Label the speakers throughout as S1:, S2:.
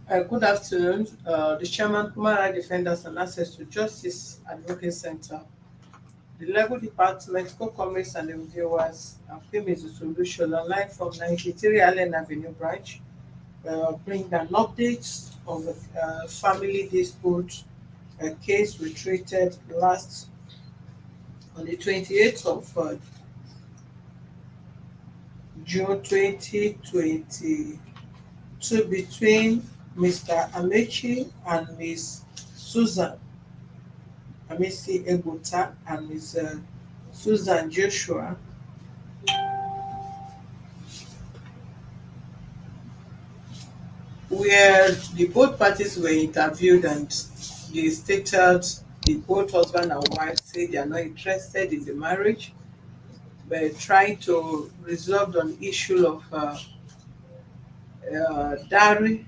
S1: Good afternoon. The Chairman, Human Rights Defenders and Access to Justice Advocate Center, the Legal Department, co-commerce and the viewers, Pim is the solution online from 93 Allen Avenue branch, bring an update on the family dispute case we treated last on the 28th of June 2022 between Mr. Amechi and Ms. Susan Amesi Egbota and Ms. Susan Joshua, where the both parties were interviewed and they stated the both husband and wife say they are not interested in the marriage, but trying to resolve an issue of dowry,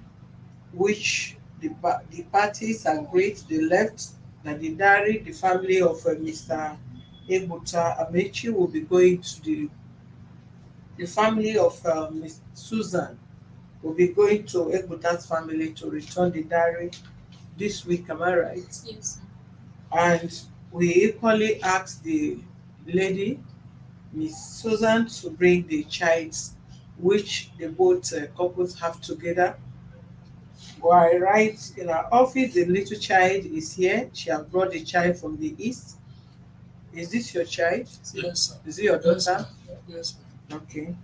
S1: which the parties agreed. They left that the dowry, the family of Mr. Egbota Amechi will be going to the family of Ms. Susan will be going to Egbota's family to return the diary this week, am I right?
S2: Yes.
S1: And we equally asked the lady, Miss Susan, to bring the child which the both couples have together. While right in our office, the little child is here. She has brought the child from the east. Is this your child?
S3: Yes, sir.
S1: Is it your
S3: Yes,
S1: daughter?
S3: Yes, ma'am.
S1: Okay.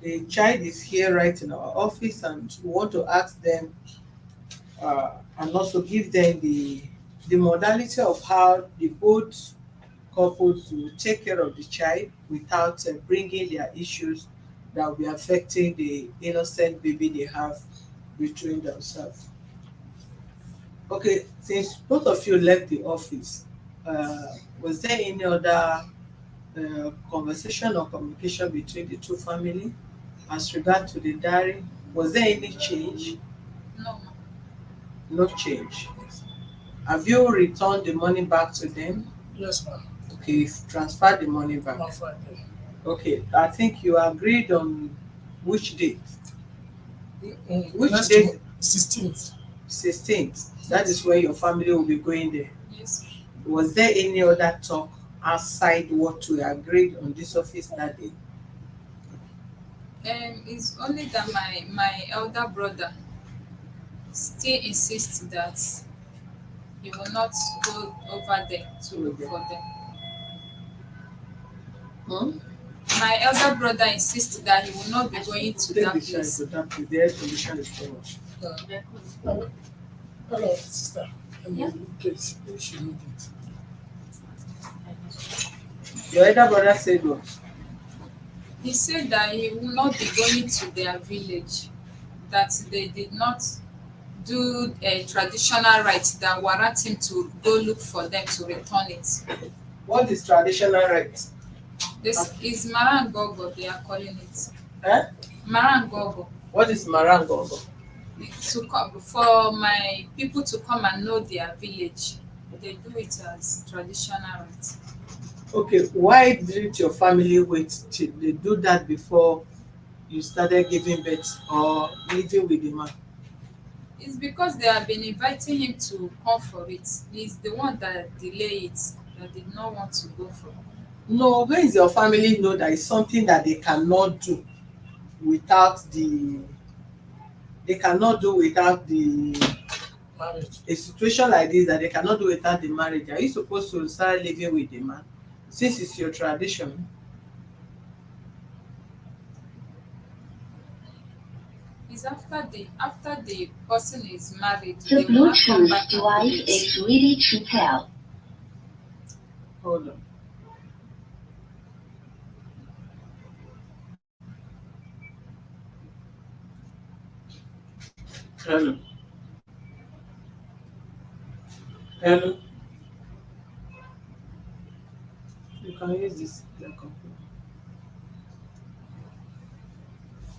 S1: The child is here right in our office, and we want to ask them and also give them the modality of how the both couples will take care of the child without bringing their issues that will be affecting the innocent baby they have between themselves. Okay, since both of you left the office, was there any other conversation or communication between the two family as regard to the diary? Was there any change?
S2: No.
S1: No change.
S3: Yes,
S1: Have you returned the money back to them?
S3: yes, ma'am.
S1: Okay, you've transferred the money back.
S3: On Friday.
S1: Okay, I think you agreed on which date? Which
S3: Next
S1: date?
S3: month, 16th.
S1: 16th. That is when your family will be going there.
S2: Yes.
S1: Was there any other talk outside what we agreed on this office that day?
S2: It's only that my elder brother still insists that he will not go over there to look
S1: Okay.
S2: for them.
S1: Hmm?
S2: My elder brother insists that he will not be going to
S1: Take
S2: that
S1: the child
S2: place.
S1: to that place. The air condition is too much.
S3: Hello, hello, sister. Please, if she need it.
S1: Your elder brother said what?
S2: He said that he will not be going to their village, that they did not do a traditional rite that warrant him to go look for them to return it.
S1: What is traditional right?
S2: This is Marangogo, they are calling it.
S1: Eh?
S2: Marangogo.
S1: What is Marangogo?
S2: To come for my people to come and know their village. They do it as traditional rite.
S1: Okay, why didn't your family wait till they do that before you started giving birth or living with the man?
S2: It's because they have been inviting him to come for it. He's the one that delayed it, that did not want to go for it.
S1: No, when is your family know that it's something that without the they cannot do without the
S3: Marriage.
S1: a situation like this that they cannot do without the marriage? Are you supposed to start living with the man since it's your tradition?
S2: It's after the person is married,
S4: The
S2: they will not come
S4: Bluetooth
S2: back and do
S4: device
S2: it.
S4: is ready to pair.
S1: Hold on. Hello. Hello. You can use this their computer.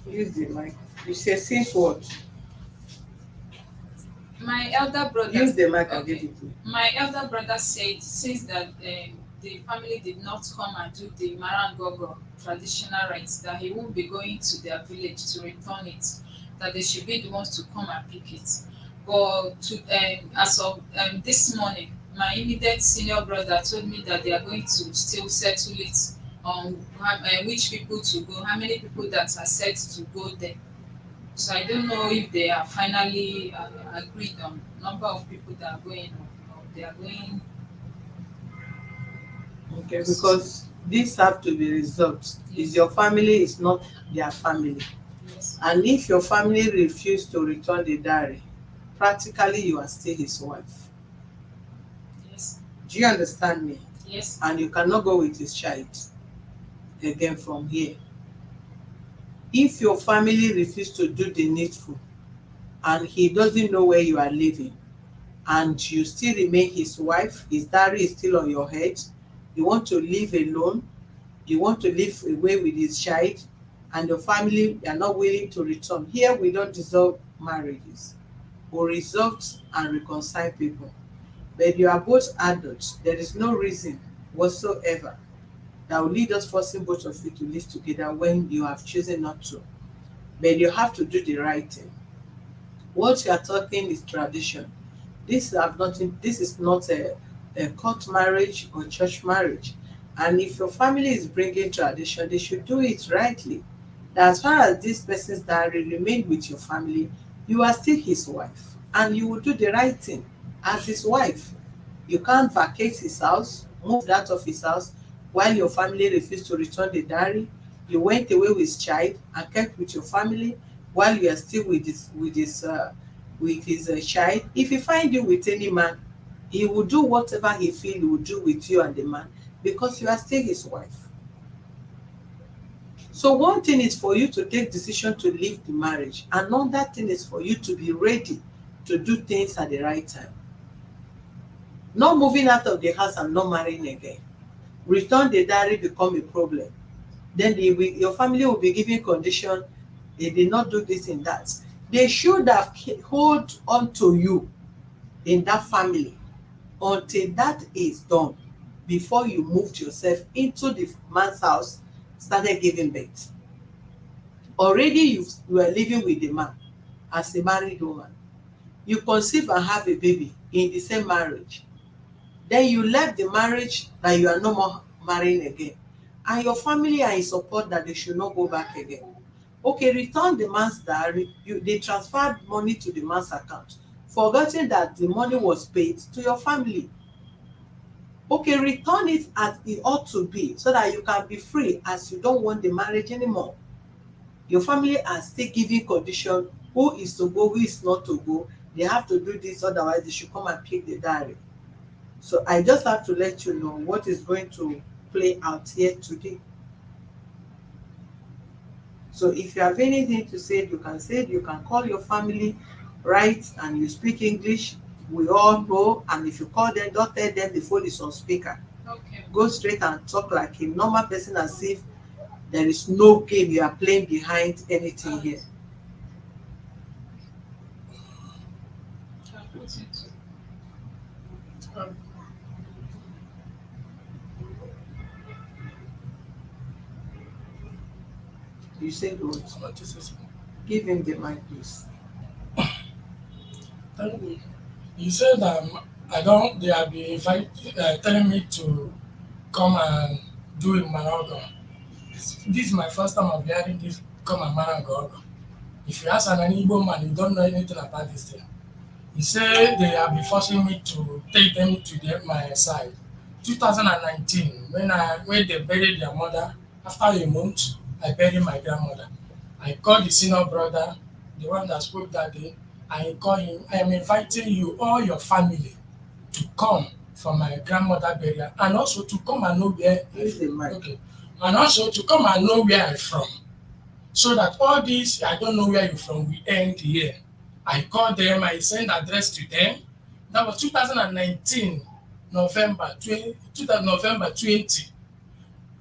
S1: Use the mic. You say since what?
S2: My elder brother.
S1: Use the mic and give
S2: Okay.
S1: it to me.
S2: My elder brother said since that the family did not come and do the Marangogo traditional rites, that he won't be going to their village to return it. that they should be the ones to come and pick it. But as of this morning, my immediate senior brother told me that they are going to still settle it on which people to go, how many people that are set to go there. So I don't know if they are finally agreed on number of people that are going, or they are going.
S1: Okay, because this have to be resolved. Is your family is not their family.
S2: Yes.
S1: And if your family refuse to return the dowry, practically you are still his wife.
S2: Yes.
S1: Do you understand me?
S2: Yes.
S1: And you cannot go with his child again from here. If your family refuse to do the needful and he doesn't know where you are living and you still remain his wife, his dowry is still on your head, you want to live alone, you want to live away with his child, and your family are not willing to return. Here we don't dissolve marriages. We resolve and reconcile people. But you are both adults. There is no reason whatsoever that will lead us forcing both of you to live together when you have chosen not to. But you have to do the right thing. What you are talking is tradition. This is not a court marriage or church marriage. And if your family is bringing tradition, they should do it rightly. That as far as this person's diary remain with your family, you are still his wife. And you will do the right thing as his wife. You can't vacate his house, move that of his house, while your family refused to return the dowry. You went away with his child and kept with your family while you are still with his child. If he find you with any man, he will do whatever he feel he will do with you and the man, because you are still his wife. So one thing is for you to take decision to leave the marriage. Another thing is for you to be ready to do things at the right time. Not moving out of the house and not marrying again. Return the dowry become a problem. Then your family will be giving condition, they did not do this and that. They should have hold on to you in that family until that is done before you moved yourself into the man's house, started giving birth. Already you were living with the man as a married woman. You conceive and have a baby in the same marriage. Then you left the marriage that you are no more marrying again. And your family are in support that they should not go back again. Okay, return the man's dowry. They transferred money to the man's account, forgetting that the money was paid to your family. Okay, return it as it ought to be so that you can be free as you don't want the marriage anymore. Your family are still giving condition who is to go, who is not to go. They have to do this, otherwise they should come and pick the dowry. So I just have to let you know what is going to play out here today. So if you have anything to say it, you can call your family, right? And you speak English, we all know. And if you call them, don't tell them the phone is on speaker.
S2: Okay.
S1: Go straight and talk like a normal person as if there is no game you are playing behind anything here.
S2: I'll put it.
S3: Um,
S1: You said what?
S3: what is this?
S1: Give him the mic, please.
S3: Thank you. You said I don't. They have been telling me to come and do a marathon. This is my first time of hearing this. Come and marathon. If you ask an Igbo man, you don't know anything about this thing. He said they have been forcing me to take them to my side. 2019, when they buried their mother, after a month, I buried my grandmother. I called the senior brother, the one that spoke that day. I called him. I am inviting you, all your family, to come for my grandmother burial, and also to come and know where.
S1: Use the mic.
S3: Okay, and also to come and know where I'm from, so that all this I don't know where you're from will end here. I called them, I sent address to them. That was 2019, November 20.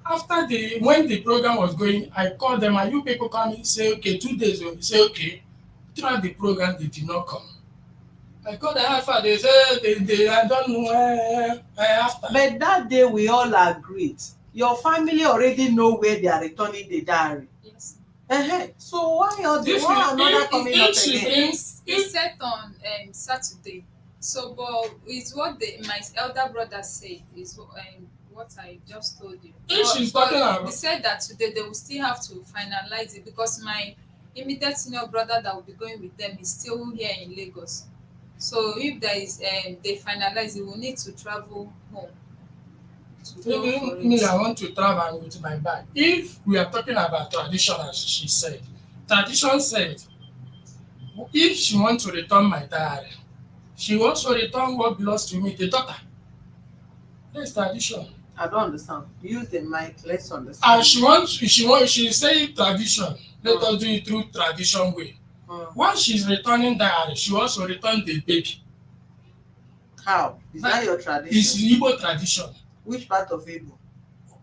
S3: After when the program was going, I called them, are you people coming? Say, okay, 2 days ago. Say, okay. Throughout the program, they did not come. I called them after, they said, I don't know after.
S1: But that day we all agreed. Your family already know where they are returning the dowry.
S2: Yes.
S1: So
S3: If
S1: why another coming up
S3: if she
S1: again?
S3: bring
S2: It's
S3: if
S2: set on Saturday. So, but it's what my elder brother said is what I just told you.
S3: if she's talking
S2: But they
S3: about
S2: said that today they will still have to finalize it because my immediate senior brother that will be going with them is still here in Lagos. So if there is they finalize it, will need to travel home to go
S3: even
S2: for
S3: me,
S2: it.
S3: I want to travel with my bag. If we are talking about tradition, as she said, tradition said, if she want to return my diary, she also return what belongs to me, the daughter. That's tradition.
S1: I don't understand. Use the mic. Let's
S3: And
S1: understand.
S3: she say tradition. Let
S1: Mm,
S3: us do it through tradition way.
S1: mm.
S3: Once she's returning diary, she also return the baby.
S1: How? Is that
S3: That
S1: your
S3: is
S1: tradition?
S3: Igbo tradition.
S1: Which part of Igbo?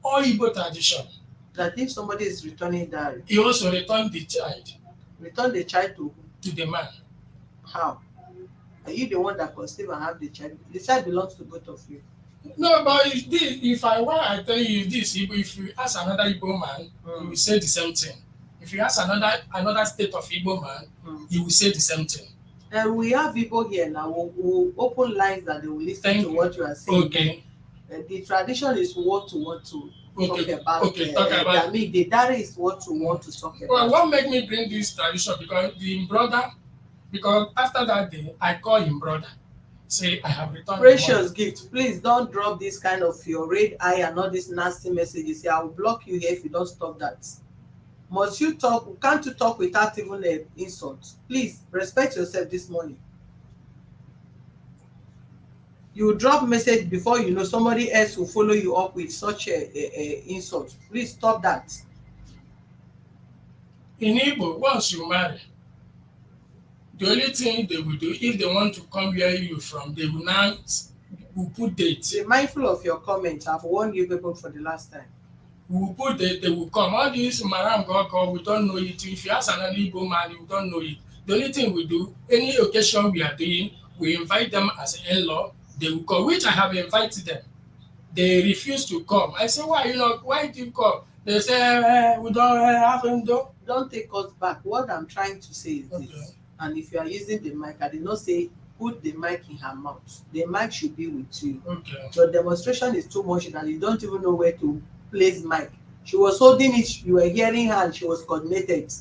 S3: All Igbo tradition.
S1: That if somebody is returning diary,
S3: He also return the child
S1: return the child to who?
S3: to the man.
S1: How? Are you the one that conceive and have the child? The child belongs to both of you.
S3: No, but if I want, I tell you this, if you ask another Igbo man, he will
S1: Mm,
S3: say the same thing. If you ask another state of Igbo man,
S1: mm.
S3: he will say the same thing.
S1: And we have people here now who open lines that they will listen
S3: Thank
S1: to
S3: you.
S1: what you are saying.
S3: Okay,
S1: The tradition is what to talk
S3: okay,
S1: about.
S3: okay. Talk about.
S1: I mean, the diary is what you want to talk
S3: Well,
S1: about.
S3: what make me bring this tradition because the brother, because after that day, I call him brother, say I have returned the money.
S1: Precious gift, please don't drop this kind of your red eye and all these nasty messages here. I will block you here if you don't stop that. Must you talk? Can't you talk without even an insult? Please respect yourself this morning. You drop message before you know somebody else will follow you up with such a insult. Please stop that.
S3: In Igbo, once you marry, the only thing they will do if they want to come where you from, they will now will put date.
S1: Be mindful of your comments. I've warned you people for the last time.
S3: We will put date, they will come. All these Maram Gogo, we don't know it. If you ask another Igbo man, you don't know it. The only thing we do, any occasion we are doing, we invite them as in-law, they will come, which I have invited them. They refuse to come. I say, why you not? Why did you come? They say, we don't have him though.
S1: Don't take us back. What I'm trying to say is
S3: Okay.
S1: this, and if you are using the mic, I did not say put the mic in her mouth. The mic should be with you.
S3: Okay.
S1: Your demonstration is too much that you don't even know where to place mic. She was holding it, you were hearing her, and she was coordinated.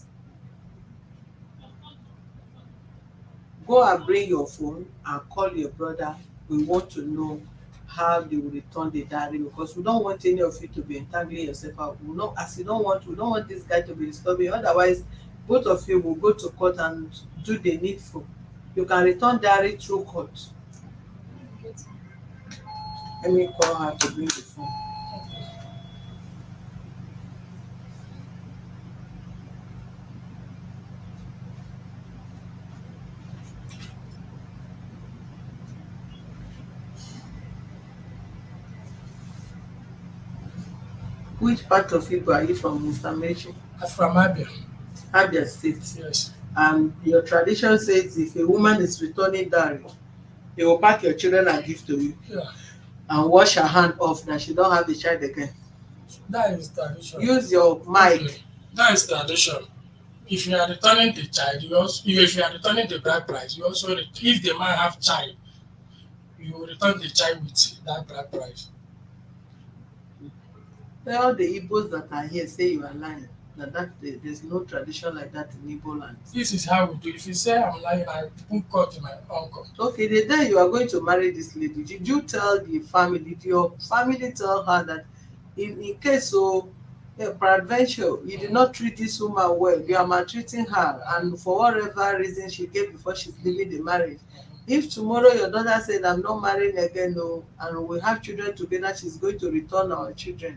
S1: Go and bring your phone and call your brother. We want to know how they will return the diary because we don't want any of you to be entangling yourself out. We don't, as you don't want, we don't want this guy to be disturbing. Otherwise, both of you will go to court and do the needful. You can return diary through court. Let me call her to bring the phone. Which part of Igbo are you from, Mr. Mechi?
S3: I'm from Abia.
S1: Abia State.
S3: Yes.
S1: And your tradition says if a woman is returning diary, they will pack your children and give to you.
S3: Yeah.
S1: And wash her hand off that she don't have the child again.
S3: That is tradition.
S1: Use your mic.
S3: Okay. That is tradition. If you are returning the child, if you are returning the bride price, you also if the man have child, you return the child with that bride price.
S1: All the Igbos that are here say you are lying. There's no tradition like that in Igbo land.
S3: This is how we do. If you say I'm lying, I put court to my uncle.
S1: Okay, the day you are going to marry this lady, did you tell the family, did your family tell her that in case so peradventure you did not treat this woman well, you are maltreating her, and for whatever reason she gave before she's leaving the marriage, if tomorrow your daughter said I'm not marrying again, no, and we have children together, she's going to return our children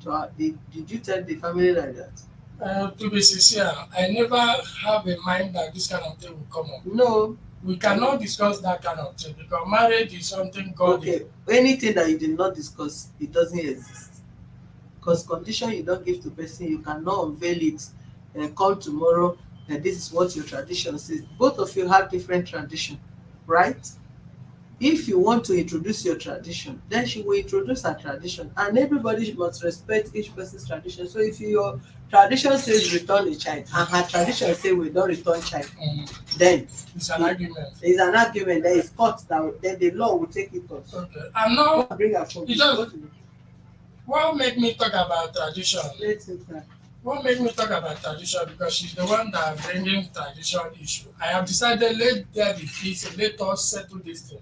S1: to her, did you tell the family like that?
S3: To be sincere, I never have in mind that this kind of thing will come up.
S1: No.
S3: We cannot discuss that kind of thing because marriage is something God.
S1: Okay, anything that you did not discuss, it doesn't exist. Because condition you don't give to person, you cannot unveil it and come tomorrow and this is what your tradition says. Both of you have different tradition, right? If you want to introduce your tradition, then she will introduce her tradition, and everybody must respect each person's tradition. So if your tradition says return a child and her tradition say we don't return child, then
S3: It's an argument.
S1: there is an argument. There is court that then the law will take it on.
S3: Okay. And now,
S1: Bring her phone.
S3: it just what make me talk about tradition?
S1: Let him try.
S3: What make me talk about tradition? Because she's the one that bringing tradition issue. I have decided let there be peace. Let us settle this thing.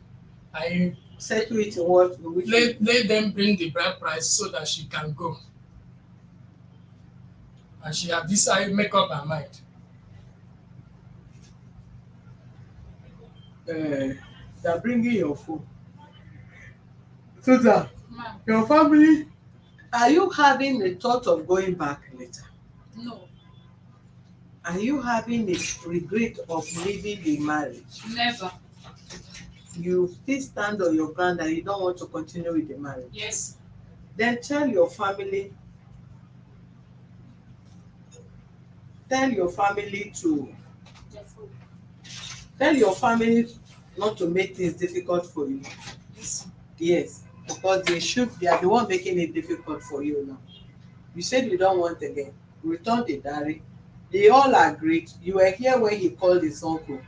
S3: I
S1: Settle it in what? In which way?
S3: let them bring the bride price so that she can go. And she have decided make up her mind.
S1: They're bringing your phone. Susan,
S2: Ma'am,
S1: your family, are you having the thought of going back later?
S2: no,
S1: Are you having the regret of leaving the marriage?
S2: never.
S1: You still stand on your ground and you don't want to continue with the marriage?
S2: Yes.
S1: Then tell your family to tell your family not to make things difficult for you.
S2: Yes.
S1: Yes, because they are the one making it difficult for you now. You said you don't want again. Return the diary. They all agreed. You were here when he called his uncle.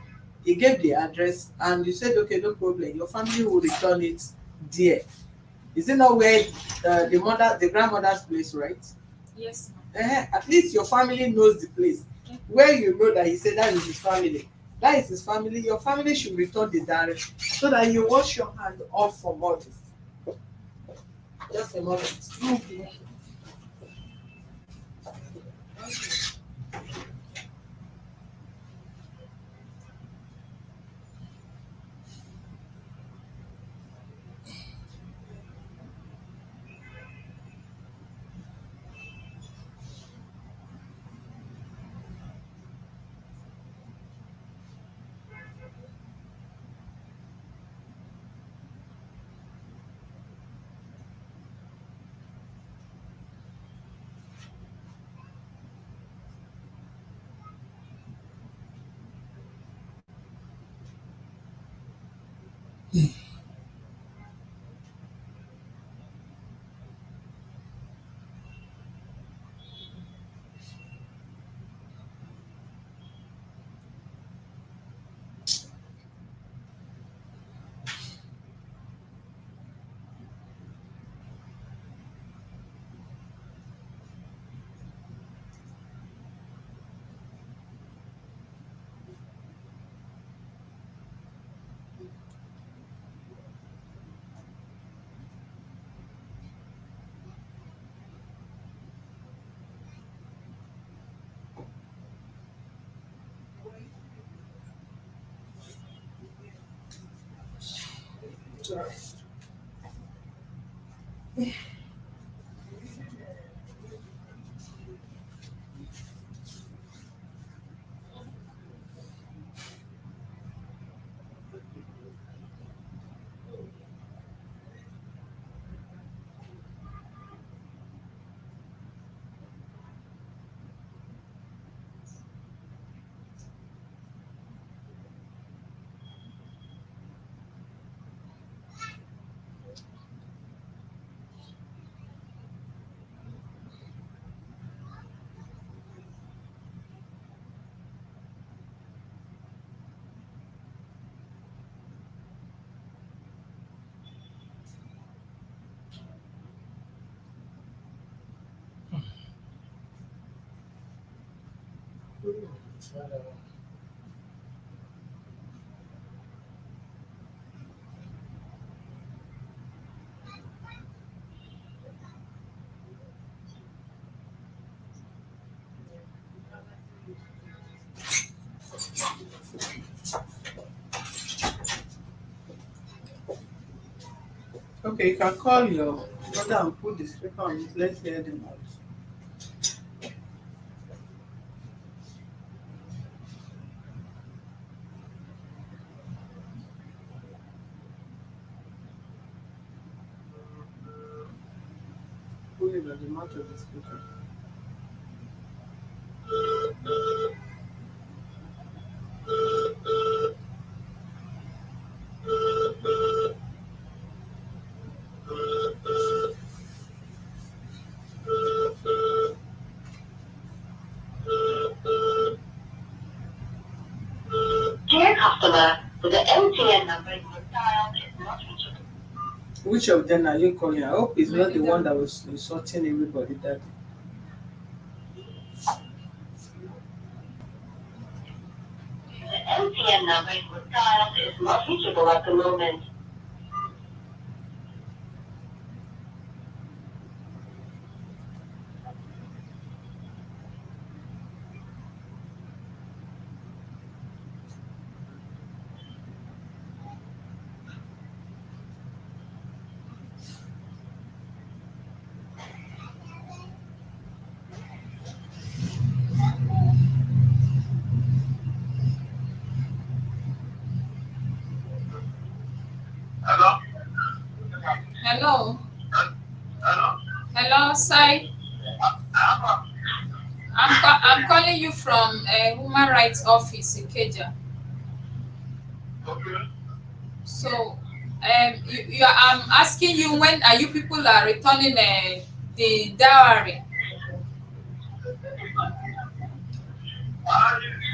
S1: He gave the address and you said, okay, no problem. Your family will return it there. Is it not where the grandmother's place, right?
S2: Yes, ma'am.
S1: At least your family knows the place. Where you know that he said that is his family. That is his family. Your family should return the diary so that you wash your hand off from all this. Just a moment.
S2: Okay.
S1: Okay, you can call your brother and put the speaker on it. Let's hear them out. Put it on the mouth of the speaker.
S4: Dear customer, the MTN number you have dialed is not reachable.
S1: Which of them are you calling? I hope it's
S2: My
S1: not the
S2: elder
S1: one that was insulting everybody that day.
S4: The MTN number you have dialed is not reachable at the moment. Hello?
S2: Hello,
S4: Hello?
S2: hello, Sai.
S4: Hello?
S2: I'm calling you from a human rights office in Keja.
S4: Okay.
S2: So, I'm asking you, when are you people are returning the dowry?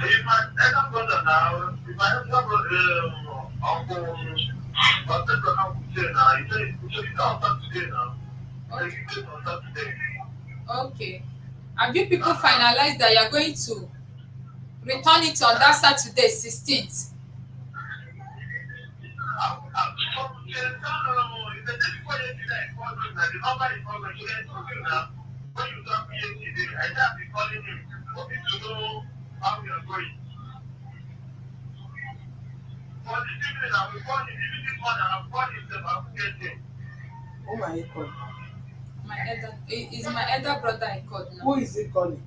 S4: If my elder brother now, if my elder brother, uncle, but that's what I'm saying now. He said it's on Saturday now. He
S2: Okay,
S4: said it's on Saturday.
S2: okay. Have you people finalized that you're going to return it on that Saturday, 16th?
S1: Who are you calling?
S2: Is my elder brother I called
S1: Who
S2: now.
S1: is he calling?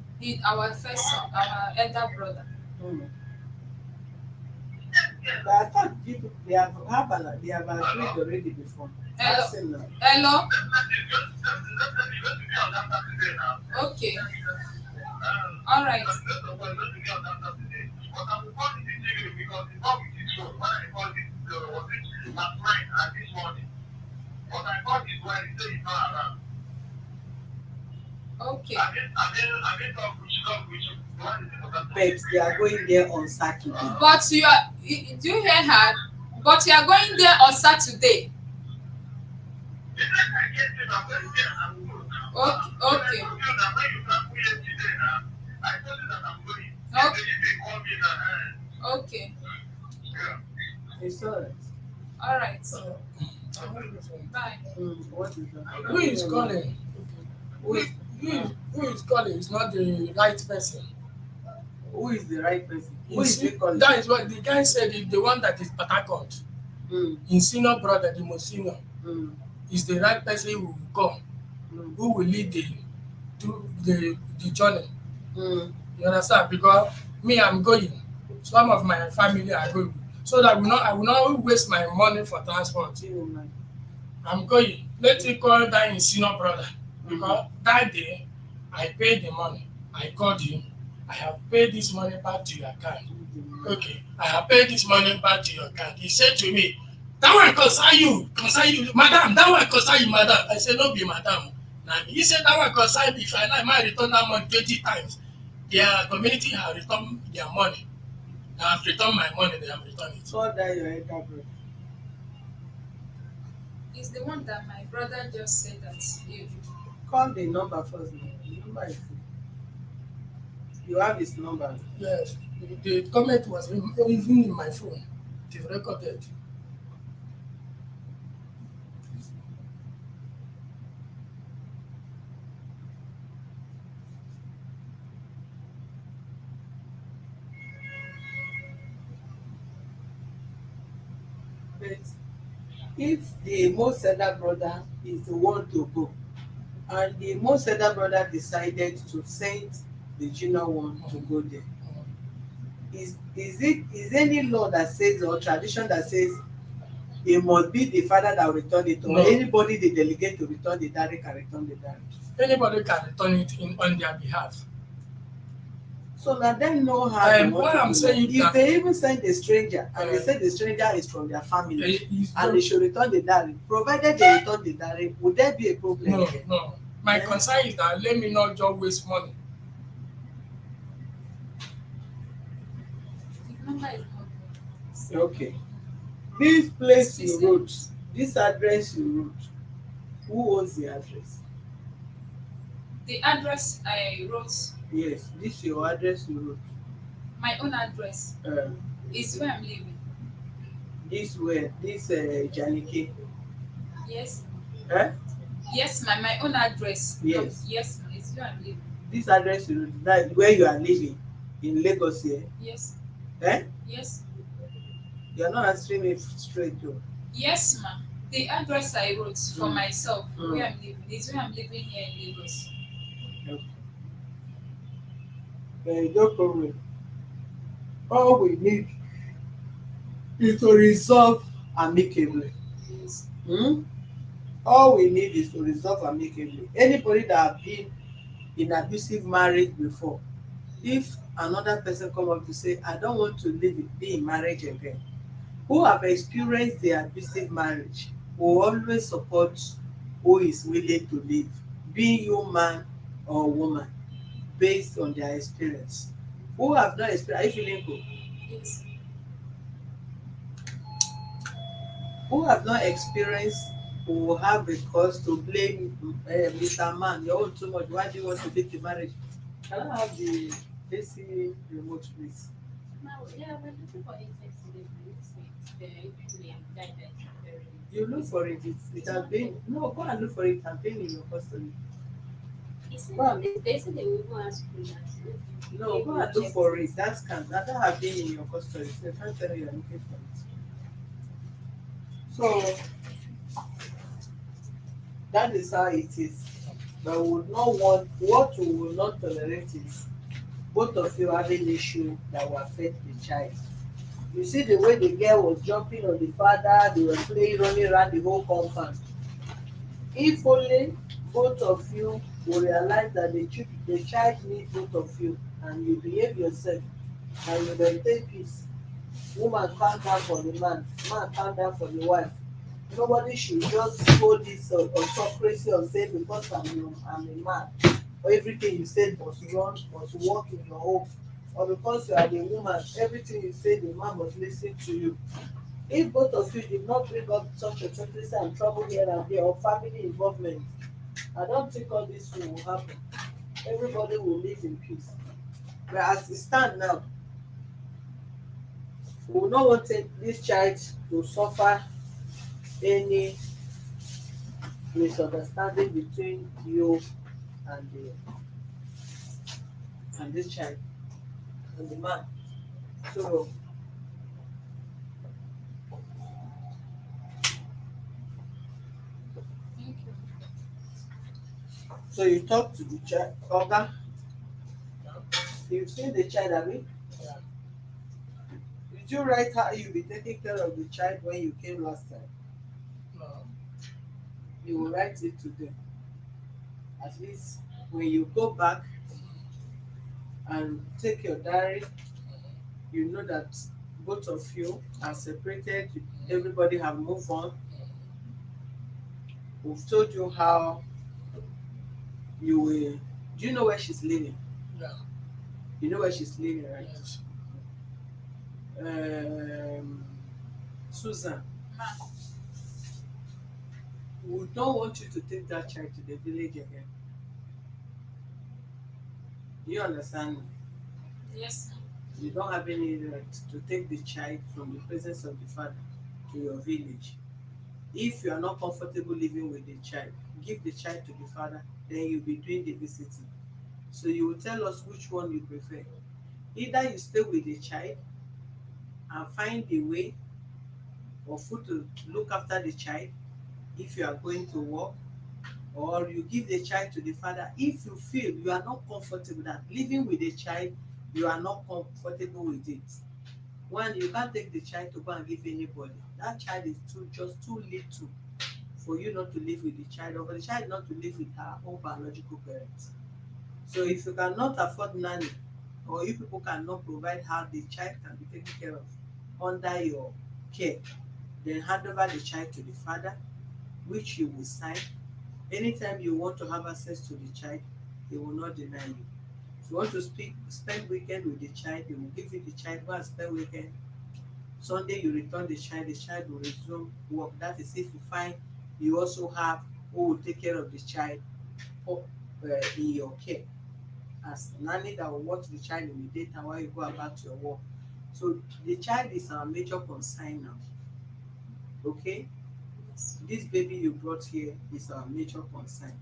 S2: Our first son, our elder brother.
S1: Hmm. But I thought people they have agreed already before.
S2: Hello,
S1: Ask him now.
S2: hello. Okay, all right. Okay,
S1: But they are going there on Saturday.
S2: but do you hear her? But you are going there on Saturday. Okay, okay, okay.
S1: It's alright.
S2: All right.
S3: So, I have this one.
S2: Bye.
S1: What is that?
S3: Who is calling?
S1: Who is,
S3: Who is calling is not the right person.
S1: who is the right person? Who
S3: You
S1: is he
S3: see,
S1: calling?
S3: that is what the guy said. The one that is Patakot,
S1: Mm,
S3: his senior brother, the most senior,
S1: mm,
S3: is the right person who will come,
S1: mm,
S3: who will lead the journey.
S1: mm.
S3: You understand? Because me, I'm going. Some of my family are going, so that I will not waste my money for transport.
S1: You man.
S3: I'm going. Let me call that his senior brother, because that day I paid the money. I called him. I have paid this money back to your account. Okay, I have paid this money back to your account. He said to me, that one concern you, madam, that one concern you, madam. I said, no be madam. Now he said that one concern me. If I might return that money 20 times, their community have returned their money. They have returned my money, they have returned it.
S1: Call that your elder brother.
S2: It's the one that my brother just said that you.
S1: Call the number first. Now. The number is you have his number.
S3: Yes, the comment was even in my phone. It is recorded.
S1: But if the most elder brother is the one to go, and the most elder brother decided to send the junior one to go there, is any law that says or tradition that says it must be the father that will return it, or
S3: No.
S1: anybody they delegate to return the dowry can return the dowry?
S3: Anybody can return it on their behalf.
S1: So let them know how they want
S3: What
S1: to
S3: I'm
S1: do
S3: saying
S1: it. If
S3: that
S1: they even send a stranger and they
S3: Uh,
S1: say the stranger is from their family
S3: is
S1: and they should return the dowry, provided they return the dowry, would there be a problem
S3: no,
S1: there?
S3: no. My
S1: Yeah.
S3: concern is that let me not just waste money.
S2: The number is not good.
S1: Okay. This place you
S2: Excuse me.
S1: wrote, this address you wrote, who owns the address?
S2: The address I wrote,
S1: Yes, this your address you
S2: my own address,
S1: wrote.
S2: is where I'm living.
S1: This where this Janike.
S2: Yes.
S1: Eh?
S2: Yes, my own address. No,
S1: Yes.
S2: yes, it's where I'm living.
S1: This address you wrote, that where you are living in Lagos here.
S2: Yes.
S1: Eh?
S2: Yes.
S1: You are not answering me straight though.
S2: Yes, ma. The address I wrote for
S1: Mm.
S2: myself, where
S1: Mm.
S2: I'm living, is where I'm living here in Lagos.
S1: Okay. No problem. All we need is to resolve amicably.
S2: Yes.
S1: Hmm? All we need is to resolve amicably. Anybody that have been in abusive marriage before, if another person come up to say, I don't want to be in marriage again, who have experienced the abusive marriage will always support who is willing to leave, being you man or woman, based on their experience. Who have not experienced, are you feeling good?
S2: Yes.
S1: Who have not experienced will have a cause to blame Mr. Man, your own too much. Why do you want to leave the marriage? Can I have the AC remote, please?
S5: Now, yeah, we're looking for insects today. Even the guy that is very
S1: You look for it. It
S5: It's
S1: has
S5: not there.
S1: been, no, go and look for it. It has been in your custody.
S5: He said
S1: Go and,
S5: they said they will even ask you that
S1: no,
S5: they
S1: go and look
S5: reject
S1: for
S5: it.
S1: it. That have been in your custody. So I can't tell you are looking for it. So that is how it is. But we would not want, what we will not tolerate is both of you having issue that will affect the child. You see the way the girl was jumping on the father, they were playing, running around the whole compound. If only both of you will realize that the child needs both of you and you behave yourself and you maintain peace. Woman calm down for the man calm down for the wife. Nobody should just hold this autocracy of saying because I'm a man, or everything you said must work in your home, or because you are the woman, everything you say the man must listen to you. If both of you did not bring up such autocracy and trouble here and there or family involvement, I don't think all this will happen. Everybody will live in peace. But as it stand now, we will not want this child to suffer any misunderstanding between you and this child and the man. So
S2: Thank you.
S1: you talk to the child. Oga,
S3: Yeah.
S1: you've seen the child, abi?
S3: Yeah.
S1: Did you write how you be taking care of the child when you came last time?
S3: No.
S1: You will write it to them. At least when you go back and take your diary, you know that both of you are separated, everybody have moved on. We've told you how you will. Do you know where she's living?
S3: Yeah.
S1: You know where she's living, right?
S3: Yes.
S1: um, Susan,
S2: Ma.
S1: we don't want you to take that child to the village again. You understand me?
S2: Yes.
S1: You don't have any right to take the child from the presence of the father to your village. If you are not comfortable living with the child, give the child to the father, then you'll be doing the visiting. So you will tell us which one you prefer. Either you stay with the child and find a way or food to look after the child if you are going to work, or you give the child to the father if you feel you are not comfortable that living with the child, you are not comfortable with it. One, you can't take the child to go and give anybody. That child is just too little for you not to live with the child, or for the child not to live with her own biological parents. So if you cannot afford nanny, or you people cannot provide how the child can be taken care of under your care, then hand over the child to the father, which you will sign. Anytime you want to have access to the child, they will not deny you. If you want to spend weekend with the child, they will give you the child, go and spend weekend. Sunday you return the child will resume work. That is if you find you also have who will take care of the child in your care, as nanny that will watch the child in the daytime while you go about your work. So the child is our major concern now. Okay,
S2: Yes.
S1: this baby you brought here is our major concern.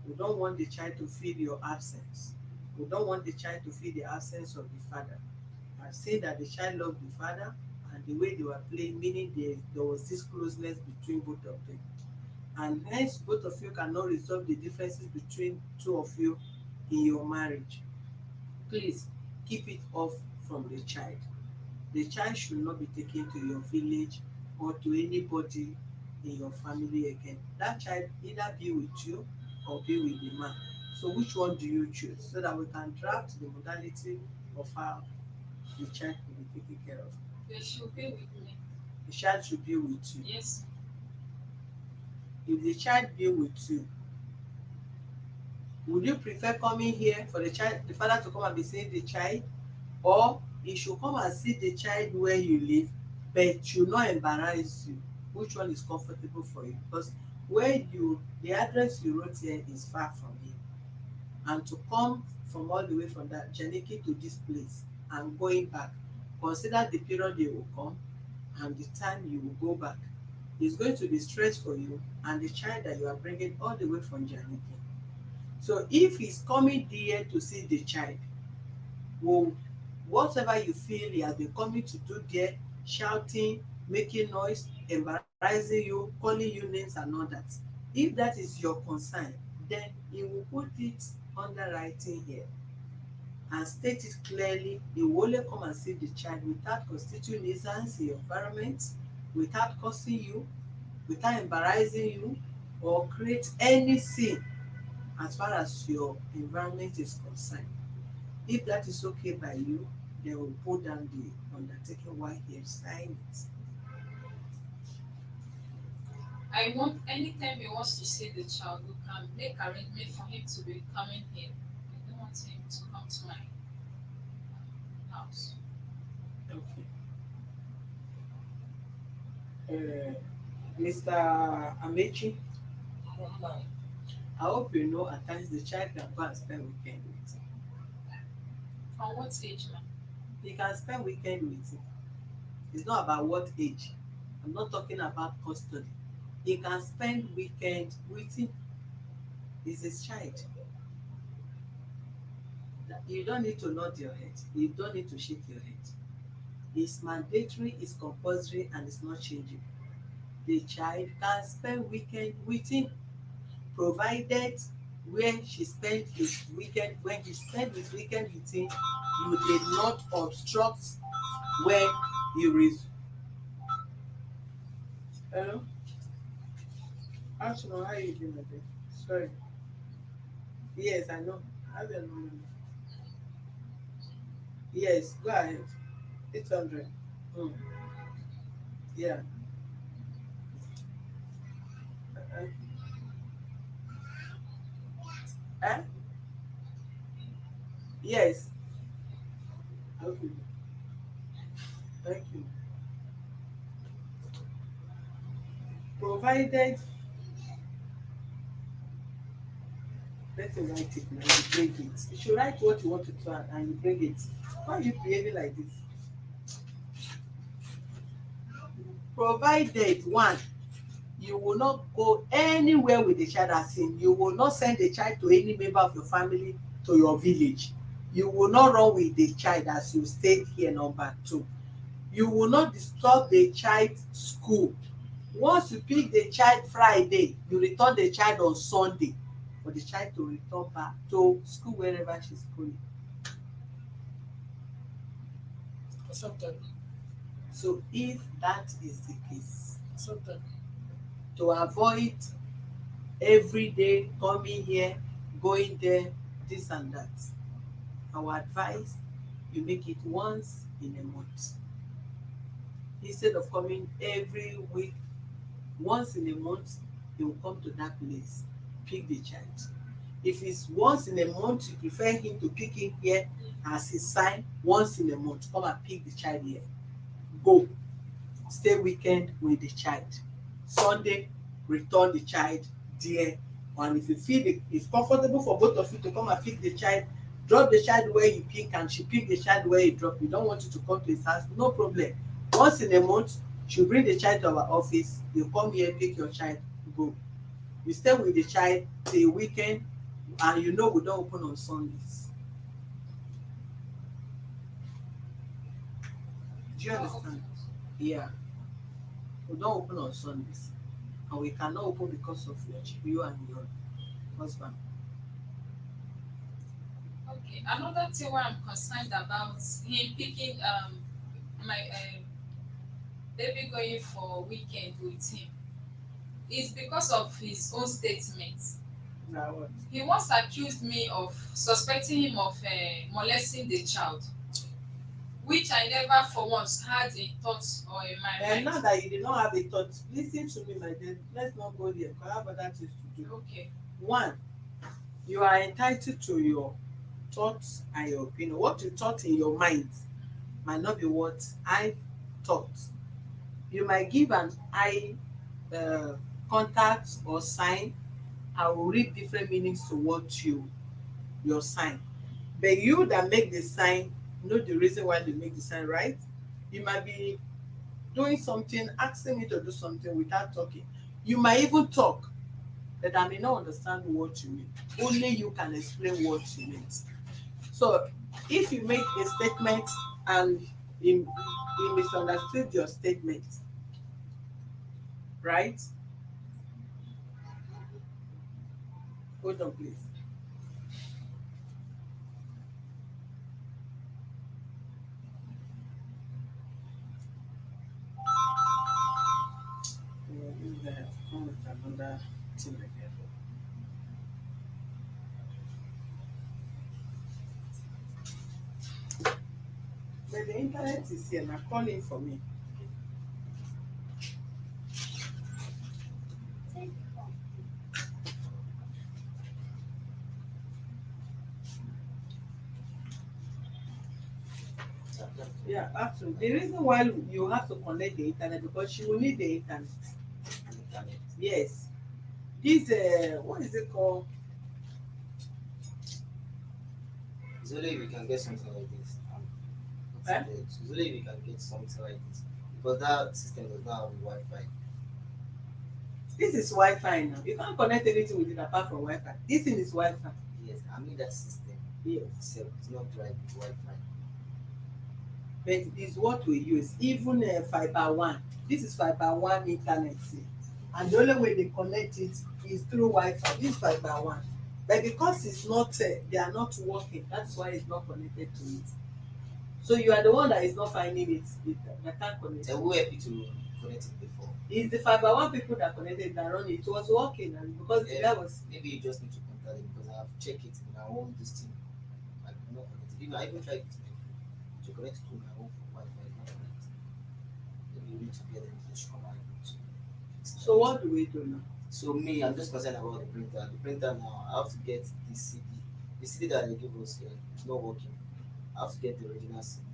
S1: We don't want the child to feel your absence. We don't want the child to feel the absence of the father. I've seen that the child loved the father, and the way they were playing, meaning there was this closeness between both of them. And hence, both of you cannot resolve the differences between two of you in your marriage. Please keep it off from the child. The child should not be taken to your village or to anybody in your family again. That child either be with you or be with the man. So which one do you choose, so that we can draft the modality of how the child will be taken care of?
S2: They should be with me.
S1: The child should be with you.
S2: Yes.
S1: If the child be with you, would you prefer coming here for the father to come and be seeing the child, or he should come and see the child where you live but should not embarrass you? Which one is comfortable for you? Because the address you wrote here is far from here, and to come from all the way from that Janiki to this place and going back, consider the period you will come and the time you will go back. It's going to be stress for you and the child that you are bringing all the way from Janiki. So if he's coming there to see the child, well, whatever you feel he has been coming to do there, shouting, making noise, embarrassing you, calling you names and all that, if that is your concern, then he will put it under writing here and state it clearly. He will only come and see the child without constituting nuisance in your environment, without cursing you, without embarrassing you, or create any scene as far as your environment is concerned. If that is okay by you, they will put down the undertaking while he sign it.
S2: I want anytime he wants to see the child, we can make arrangement for him to be coming here. I don't want him to come to my house.
S1: Okay. Mr. Amechi,
S3: Man,
S1: I hope you know at times the child can go and spend weekend with him.
S2: From what age now?
S1: He can spend weekend with him. It's not about what age. I'm not talking about custody. He can spend weekend with him. He's his child. You don't need to nod your head. You don't need to shake your head. It's mandatory, it's compulsory, and it's not changing. The child can spend weekend with him, provided where she spent his weekend when he spent his weekend with him, you did not obstruct when he hello? Actually, how you doing again? Sorry. Yes, I know. I don't know. Yes, go ahead. 800. Mm. Yeah. Uh, eh? Yes. Okay. Thank you. Provided, let me write it now, you bring it. You should write what you want to do and you bring it. Why are you behaving like this? Provided, one, you will not go anywhere with the child, as in you will not send the child to any member of your family to your village. You will not run with the child as you stayed here, number two. You will not disturb the child's school. Once you pick the child Friday, you return the child on Sunday for the child to return back to school wherever she's going.
S3: accepted,
S1: So if that is the case,
S3: accepted.
S1: to avoid every day coming here, going there, this and that, our advice, you make it once in a month. Instead of coming every week, once in a month, you will come to that place, pick the child. If it's once in a month, you prefer him to pick him here as his sign once in a month. Come and pick the child here. Go. stay weekend with the child. Sunday, return the child there. And if you feel it's comfortable for both of you to come and pick the child, drop the child where you pick and she pick the child where you drop. You don't want you to come to his house, no problem. Once in a month, she'll bring the child to our office. You come here, pick your child, go. You stay with the child till weekend, and you know we don't open on Sundays. Do you
S2: Not open
S1: understand? Yeah, we don't open on Sundays, and we cannot open because of you and your husband.
S2: Okay. Another thing where I'm concerned about him picking my baby going for weekend with him is because of his own statements.
S1: Now what?
S2: He once accused me of suspecting him of molesting the child, which I never for once had a thought or in my
S1: And
S2: mind.
S1: now that you did not have a thought, listen to me, my dear. Let's not go there. Because I have other things to do.
S2: Okay.
S1: One, you are entitled to your thoughts and your opinion. What you thought in your mind might not be what I thought. You might give an eye contact or sign. I will read different meanings to what your sign. But you that make the sign know the reason why they make the sign, right? You might be doing something, asking me to do something without talking. You might even talk, but I may not understand what you mean. Only you can explain what you mean. So if you make a statement and he misunderstood your statement, right? Hold on, please. This guy has come with another thing again. But the internet is here now calling for me. Yeah, actually, the reason why you have to connect the internet because you will need the internet.
S6: Internet.
S1: Yes. This what is it called?
S6: It's only if we can get something like this.
S1: Eh?
S6: It's only if we can get something like this. Because that system does not have Wi-Fi.
S1: This is Wi-Fi now. You can't connect anything with it apart from Wi-Fi. This thing is Wi-Fi.
S6: Yes, I mean that system
S1: Yes.
S6: itself is not right with Wi-Fi.
S1: But it's what we use. Even fiber one. This is fiber one internet here. And the only way they connect it is through Wi-Fi. This is fiber one. But because it's not, they are not working. That's why it's not connected to it. So you are the one that is not finding it. That can't connect.
S6: So who helped you to connect it before?
S1: It's the fiber one people that connected that run it. It was working, and because the guy was
S6: Maybe you just need to contact them because I have checked it in my own this thing. I could not connect it. Even I even tried to connect it to my own Wi-Fi. It's not connected. Maybe you need to get them to come out to fix that.
S1: so what do we do now?
S6: So me, I'm just concerned about the printer. The printer now, I have to get the CD. The CD that they give us here is not working. I have to get the original CD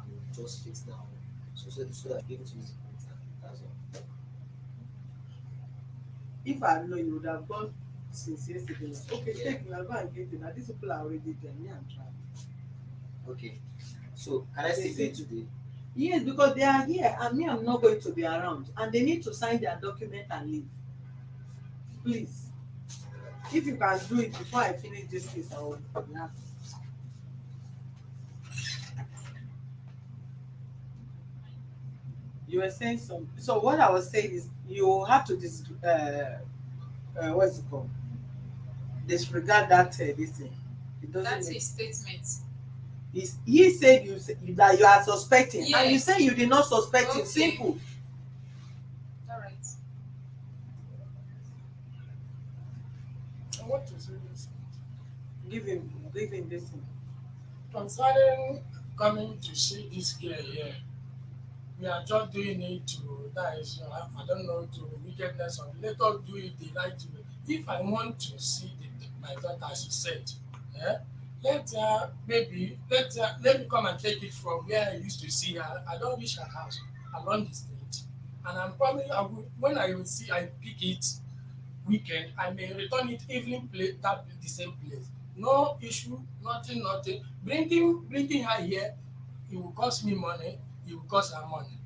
S6: and just fix that one. So that I'm able to use the printer. That's all.
S1: If I know, you would have gone since yesterday. Okay,
S6: Yeah.
S1: take now, go and get it. Now these people are already there. Me, I'm trying.
S6: Okay. So can I still do it today?
S1: Yes, because they are here and me, I'm not going to be around. And they need to sign their document and leave. Please. If you can do it before I finish this case, I will. Yeah. You were saying something. So what I was saying is you have to what's it called? Disregard that this thing. It doesn't
S2: That's
S1: make
S2: his statement.
S1: he said that you are suspecting and you
S2: Yes.
S1: say you did not suspect him.
S2: Okay.
S1: Simple.
S2: All right.
S3: I want to say this.
S1: Give him this thing.
S3: Concerning coming to see this girl here, we are just doing it to that is I don't know to wickedness of let us do it the right way. If I want to see my daughter as you said, eh, let her let me come and take it from where I used to see her. I don't reach her house along the street. And I'm probably when I will see I pick it weekend, I may return it evening place that the same place. No issue, nothing, nothing. Bringing her here, it will cost me money, it will cost her money.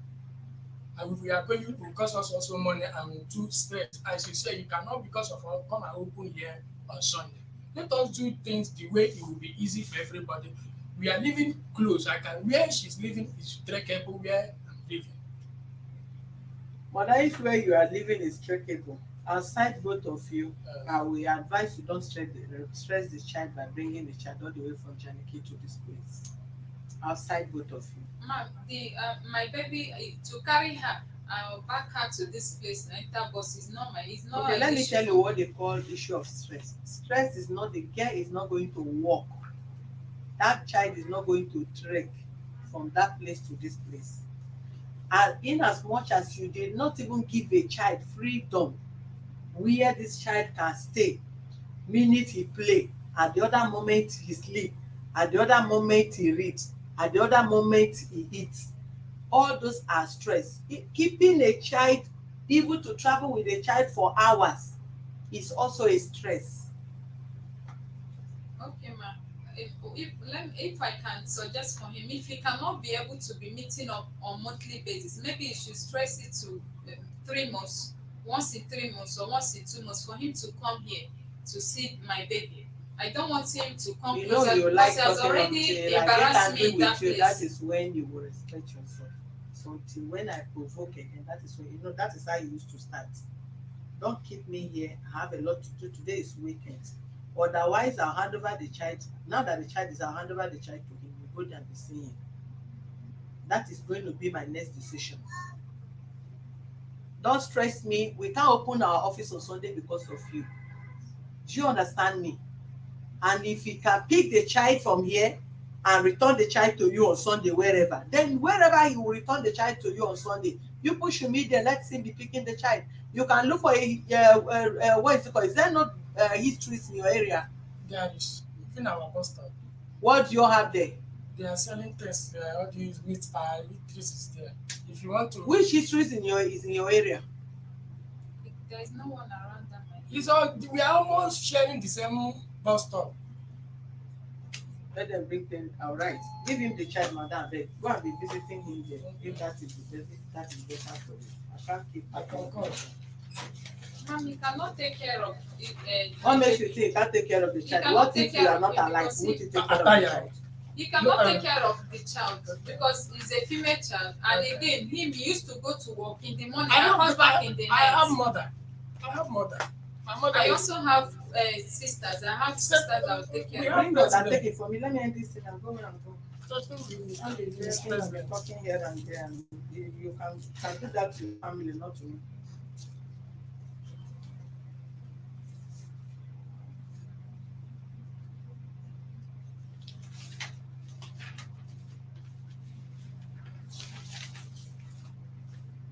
S3: And if we are going, it will cost us also money and too stress. As you say, you cannot because of all come and open here on Sunday. Let us do things the way it will be easy for everybody. We are living close. I can where she's living is trackable where I'm living.
S1: But that is where you are living is trackable. Outside both of you,
S3: Uh,
S1: I will advise you don't stress the child by bringing the child all the way from Janiki to this place. Outside both of you.
S2: Ma, the my baby to carry her back her to this place enter bus is not my is not
S1: Okay,
S2: an
S1: let me
S2: issue
S1: tell
S2: for
S1: you what
S2: me.
S1: they call issue of stress. Stress is not the girl is not going to walk. That child is not going to trek from that place to this place. And in as much as you did not even give a child freedom where this child can stay, minute he play, at the other moment he sleep, at the other moment he read, at the other moment he eat, all those are stress. Keeping a child, even to travel with a child for hours, is also a stress.
S2: Okay, ma. If I can suggest for him, if he cannot be able to be meeting up on monthly basis, maybe he should stress it to 3 months, once in 3 months or once in 2 months, for him to come here to see my baby. I don't want him to come
S1: You know
S2: closer
S1: you
S2: because he
S1: like
S2: has
S1: talking
S2: already
S1: until I get
S2: embarrassed
S1: angry
S2: me in
S1: with
S2: that
S1: you. That
S2: place.
S1: is when you will respect yourself. So until when I provoke again, that is when you know that is how you used to start. Don't keep me here. I have a lot to do. Today is weekend. Otherwise, I'll hand over the child. Now that the child is, I'll hand over the child to him. We go there and be seeing him. That is going to be my next decision. Don't stress me. We can't open our office on Sunday because of you. Do you understand me? And if he can pick the child from here and return the child to you on Sunday wherever, then wherever he will return the child to you on Sunday, you push me there, let him be picking the child. You can look for a what is it called? Is there not histories in your area?
S3: there is even our bus stop.
S1: What do you have there?
S3: They are selling tests there. All these meat pie, this is there. If you want to,
S1: Which histories in your is in your area?
S2: There is no one around that my
S3: it's
S2: area.
S3: all we are almost sharing the same bus stop.
S1: Let them bring them. All right. Give him the child, madam. Beg. Go and be visiting him there. If that is the best, if that is better for you. I can't keep
S3: I
S1: talking
S3: concur.
S1: about it.
S2: Mom, he cannot take care of
S1: What
S2: my
S1: makes you
S2: baby.
S1: think you can't take care of the
S2: He
S1: child?
S2: cannot
S1: What
S2: take
S1: if you
S2: care
S1: are
S2: of
S1: not
S2: him
S1: alive?
S2: because
S1: Won't
S2: he
S1: you take care of the
S3: Attire.
S1: child?
S2: he
S3: No,
S2: cannot take care of the child
S3: okay.
S2: because he's a female child, and
S3: Okay.
S2: again him he used to go to work in the morning
S3: I
S2: and
S3: have
S2: comes back in the
S3: I
S2: night.
S3: have mother. I have mother. My mother
S2: I
S3: is
S2: also have sisters. I have sisters that will take
S3: we
S2: care of
S3: have
S1: Bring
S2: him.
S1: God and take
S3: president.
S1: it for me. Let me end this thing and go where I'm going.
S3: President
S1: I'll be
S3: is
S1: talking and be
S3: president.
S1: talking here and there, and you can do that to your family, not to me.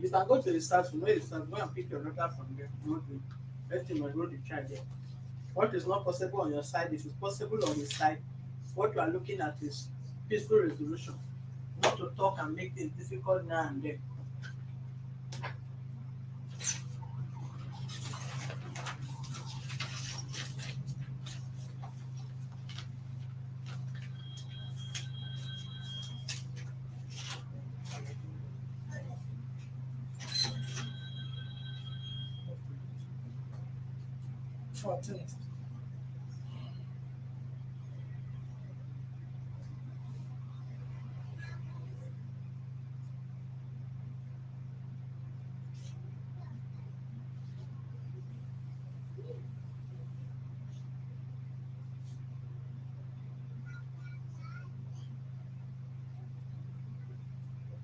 S1: You can go to the staff, you know the staff, go and pick your daughter from there. Not me. Let him enroll the child there. What is not possible on your side, if it's possible on his side, what you are looking at is peaceful resolution. Not to talk and make things difficult now and then.
S3: 14th.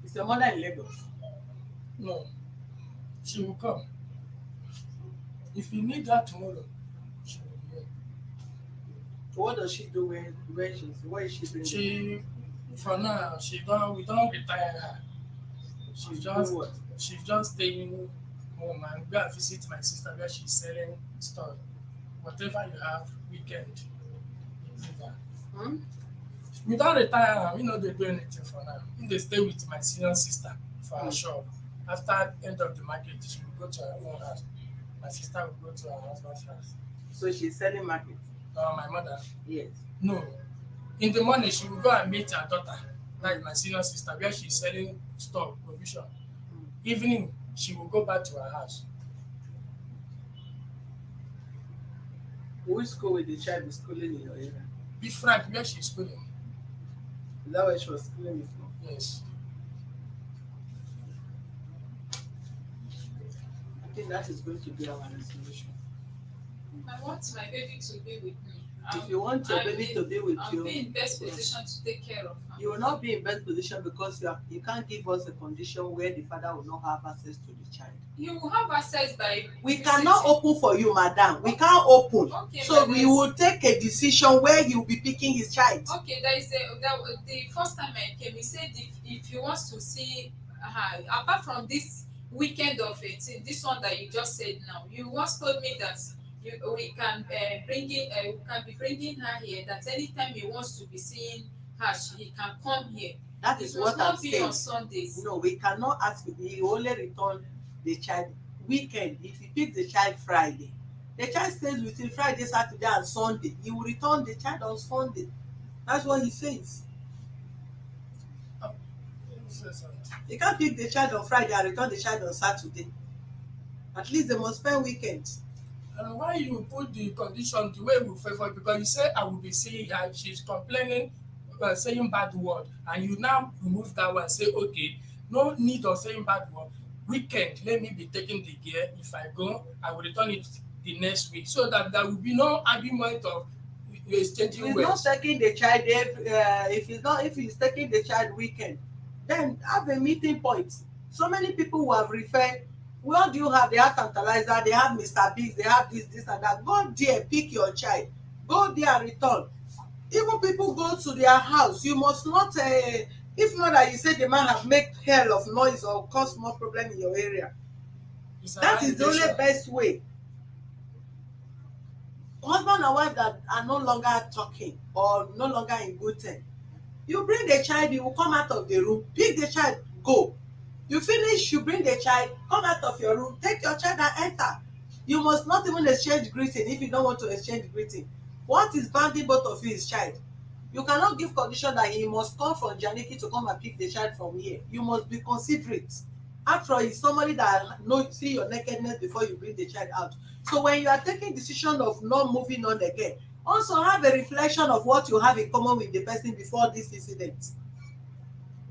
S1: Is your mother in Lagos?
S3: No, she will come. If you need her tomorrow, she will be here.
S1: What does she do when she's what is she doing there?
S3: She for now she don't we don't retire her. She's
S1: She's doing
S3: just
S1: what?
S3: she's just staying home and go and visit my sister where she's selling stuff. Whatever you have, weekend, you give her.
S1: Hmm?
S3: We don't retire her, we know they do anything for now. If they stay with my senior sister for her
S1: Hmm.
S3: shop. After end of the market, she will go to her own house. My sister will go to her husband's house.
S1: So she's selling market.
S3: My mother,
S1: Yes.
S3: no. In the morning, she will go and meet her daughter, that is my senior sister, where she's selling stock, provision.
S1: Mm.
S3: Evening, she will go back to her house.
S1: Which school will the child be schooling in your area?
S3: Be frank, where she's schooling.
S1: Is that where she was schooling before?
S3: Yes.
S1: I think that is going to be our resolution.
S2: I want my baby to be with me.
S1: If you want your baby to be with
S2: I'll
S1: you,
S2: be in best
S1: yes,
S2: position to take care of her.
S1: you will not be in best position because you can't give us a condition where the father will not have access to the child.
S2: You will have access by
S1: We
S2: visiting.
S1: cannot open for you, madam. We can't open.
S2: Okay,
S1: So
S2: but
S1: we will take a decision where he will be picking his child.
S2: Okay, there is the first time I came, he said if he wants to see her, apart from this weekend of 18, this one that you just said now, you once told me that we can we can be bringing her here. That anytime he wants to be seeing her, he can come here.
S1: That
S2: It
S1: is
S2: must
S1: what I'm
S2: not be
S1: saying.
S2: on Sundays.
S1: No, we cannot ask him. He only return the child weekend. If he picks the child Friday, the child stays with him Friday, Saturday, and Sunday. He will return the child on Sunday. That's what he says. He can't pick the child on Friday and return the child on Saturday. At least they must spend weekends.
S3: And why you put the condition the way we favor? Because you say I will be seeing her, she's complaining, saying bad word, and you now remove that one. Say okay, no need of saying bad word. Weekend, let me be taking the gear. If I go, I will return it the next week, so that there will be no argument of you
S1: If
S3: exchanging
S1: he's not
S3: words.
S1: taking the child, if he's taking the child weekend, then have a meeting point. So many people who have referred, what do you have? They have Tantalizer, they have Mr. Biggs, they have this and that. Go there, pick your child. Go there and return. Even people go to their house. You must not, if not that you say the man have made hell of noise or caused more problem in your area.
S3: It's an
S1: That is the only
S3: allegation.
S1: best way. Husband and wife that are no longer talking or no longer in good terms, you bring the child, you will come out of the room, pick the child, go. You finish, you bring the child, come out of your room, take your child and enter. You must not even exchange greeting if you don't want to exchange greeting. What is banding both of you is child. You cannot give condition that he must come from Janiki to come and pick the child from here. You must be considerate. After all, it's somebody that know see your nakedness before you bring the child out. So when you are taking decision of not moving on again, also have a reflection of what you have in common with the person before this incident.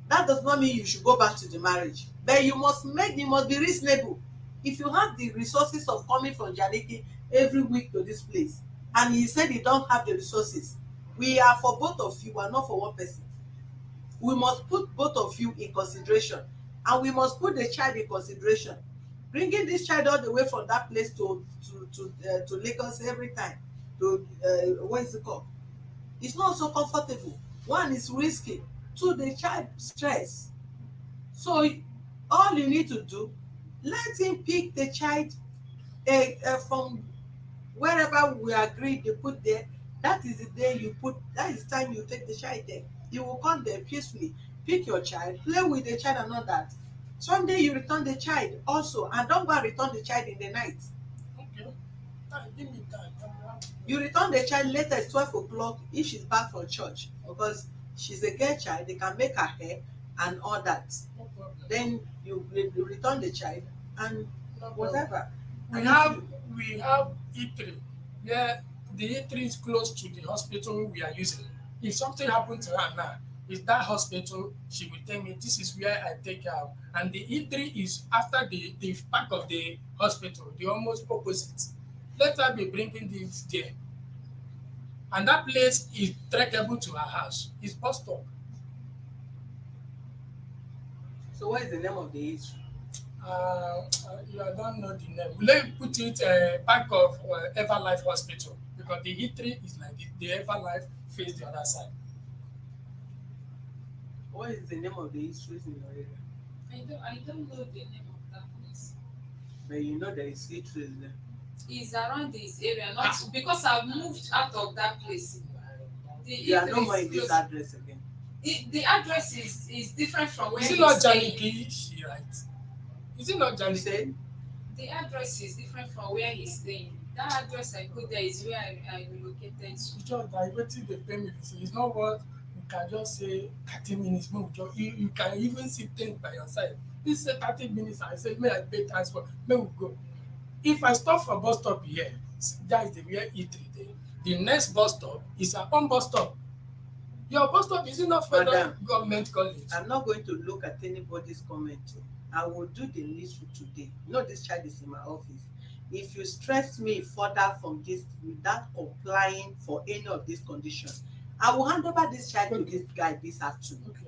S1: That does not mean you should go back to the marriage, but you must be reasonable. If you have the resources of coming from Janiki every week to this place, and he said he don't have the resources, we are for both of you, we are not for one person. We must put both of you in consideration, and we must put the child in consideration. Bringing this child all the way from that place to Lagos every time to what is it called, it's not so comfortable. One is risky, two the child stress. So all you need to do, let him pick the child from wherever we agreed you put there. That is the day you put, that is the time you take the child there. You will come there peacefully, pick your child, play with the child and all that. Sunday you return the child also, and don't go and return the child in the night.
S3: Okay, give me time.
S1: You return the child latest 12 o'clock if she's back from church, because she's a girl child, they can make her hair and all that.
S3: No problem.
S1: Then you return the child and
S3: No problem.
S1: whatever.
S3: We
S1: And
S3: have we have E3 where the E3 is close to the hospital we are using. If something happened to her now, is that hospital she will tell me this is where I take her. And the E3 is after the back of the hospital, the almost opposite. Let her be bringing this there. And that place is trackable to her house. It's bus stop.
S1: so what is the name of the issue?
S3: I don't know the name. Will they put it back of Everlife Hospital? Because the E3 is like the Everlife face the other side.
S1: What is the name of the histories in your area?
S2: I don't know the name of that place.
S1: But you know there is histories there.
S2: It's around this area, not because I've moved out of that place. The
S1: You are no
S2: E3
S1: more
S2: is
S1: in this
S2: close.
S1: address again.
S2: The address is different from where
S3: Is it
S2: he's
S3: not
S2: staying.
S3: Janiki she writes? Is it not
S1: You
S3: Jali?
S1: say
S2: The address is different from where he's staying. That address I put there is where I relocated to.
S3: It's just that wetin dey pay me be say it's not what you can just say 30 minutes make we just you can even see things by your side. You say 30 minutes and I say make I pay transport make we go. If I stop for bus stop here, that is the where E3 dey. The next bus stop is our own bus stop. Your bus stop is not federal
S1: madam,
S3: government college.
S1: I'm not going to look at anybody's comment. I will do the needful today. You know this child is in my office. If you stress me further from this without complying for any of these conditions, I will hand over this child to this guy this afternoon.
S3: Okay.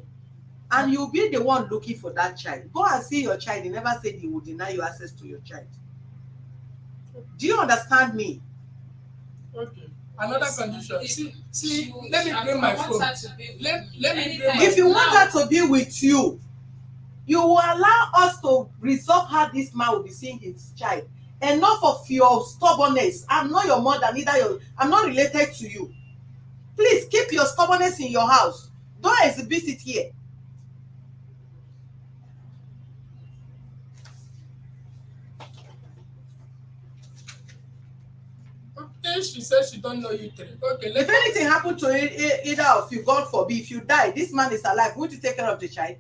S1: And you'll be the one looking for that child. Go and see your child. He never said he would deny you access to your child. Do you understand me?
S3: Okay. Another
S2: Yes,
S3: condition.
S2: if
S3: See, let me bring
S2: I
S3: my
S2: want
S3: phone.
S2: her to be with
S3: Let
S2: me
S3: me bring
S2: anytime.
S3: my
S1: If you want
S2: Now,
S1: her to be with you, you will allow us to resolve how this man will be seeing his child. Enough of your stubbornness. I'm not your mother, neither your I'm not related to you. Please keep your stubbornness in your house. Don't exhibit it here.
S3: Okay, she says she don't know you three. Okay,
S1: If anything happened to either of you, God forbid, if you die, this man is alive, won't you take care of the child?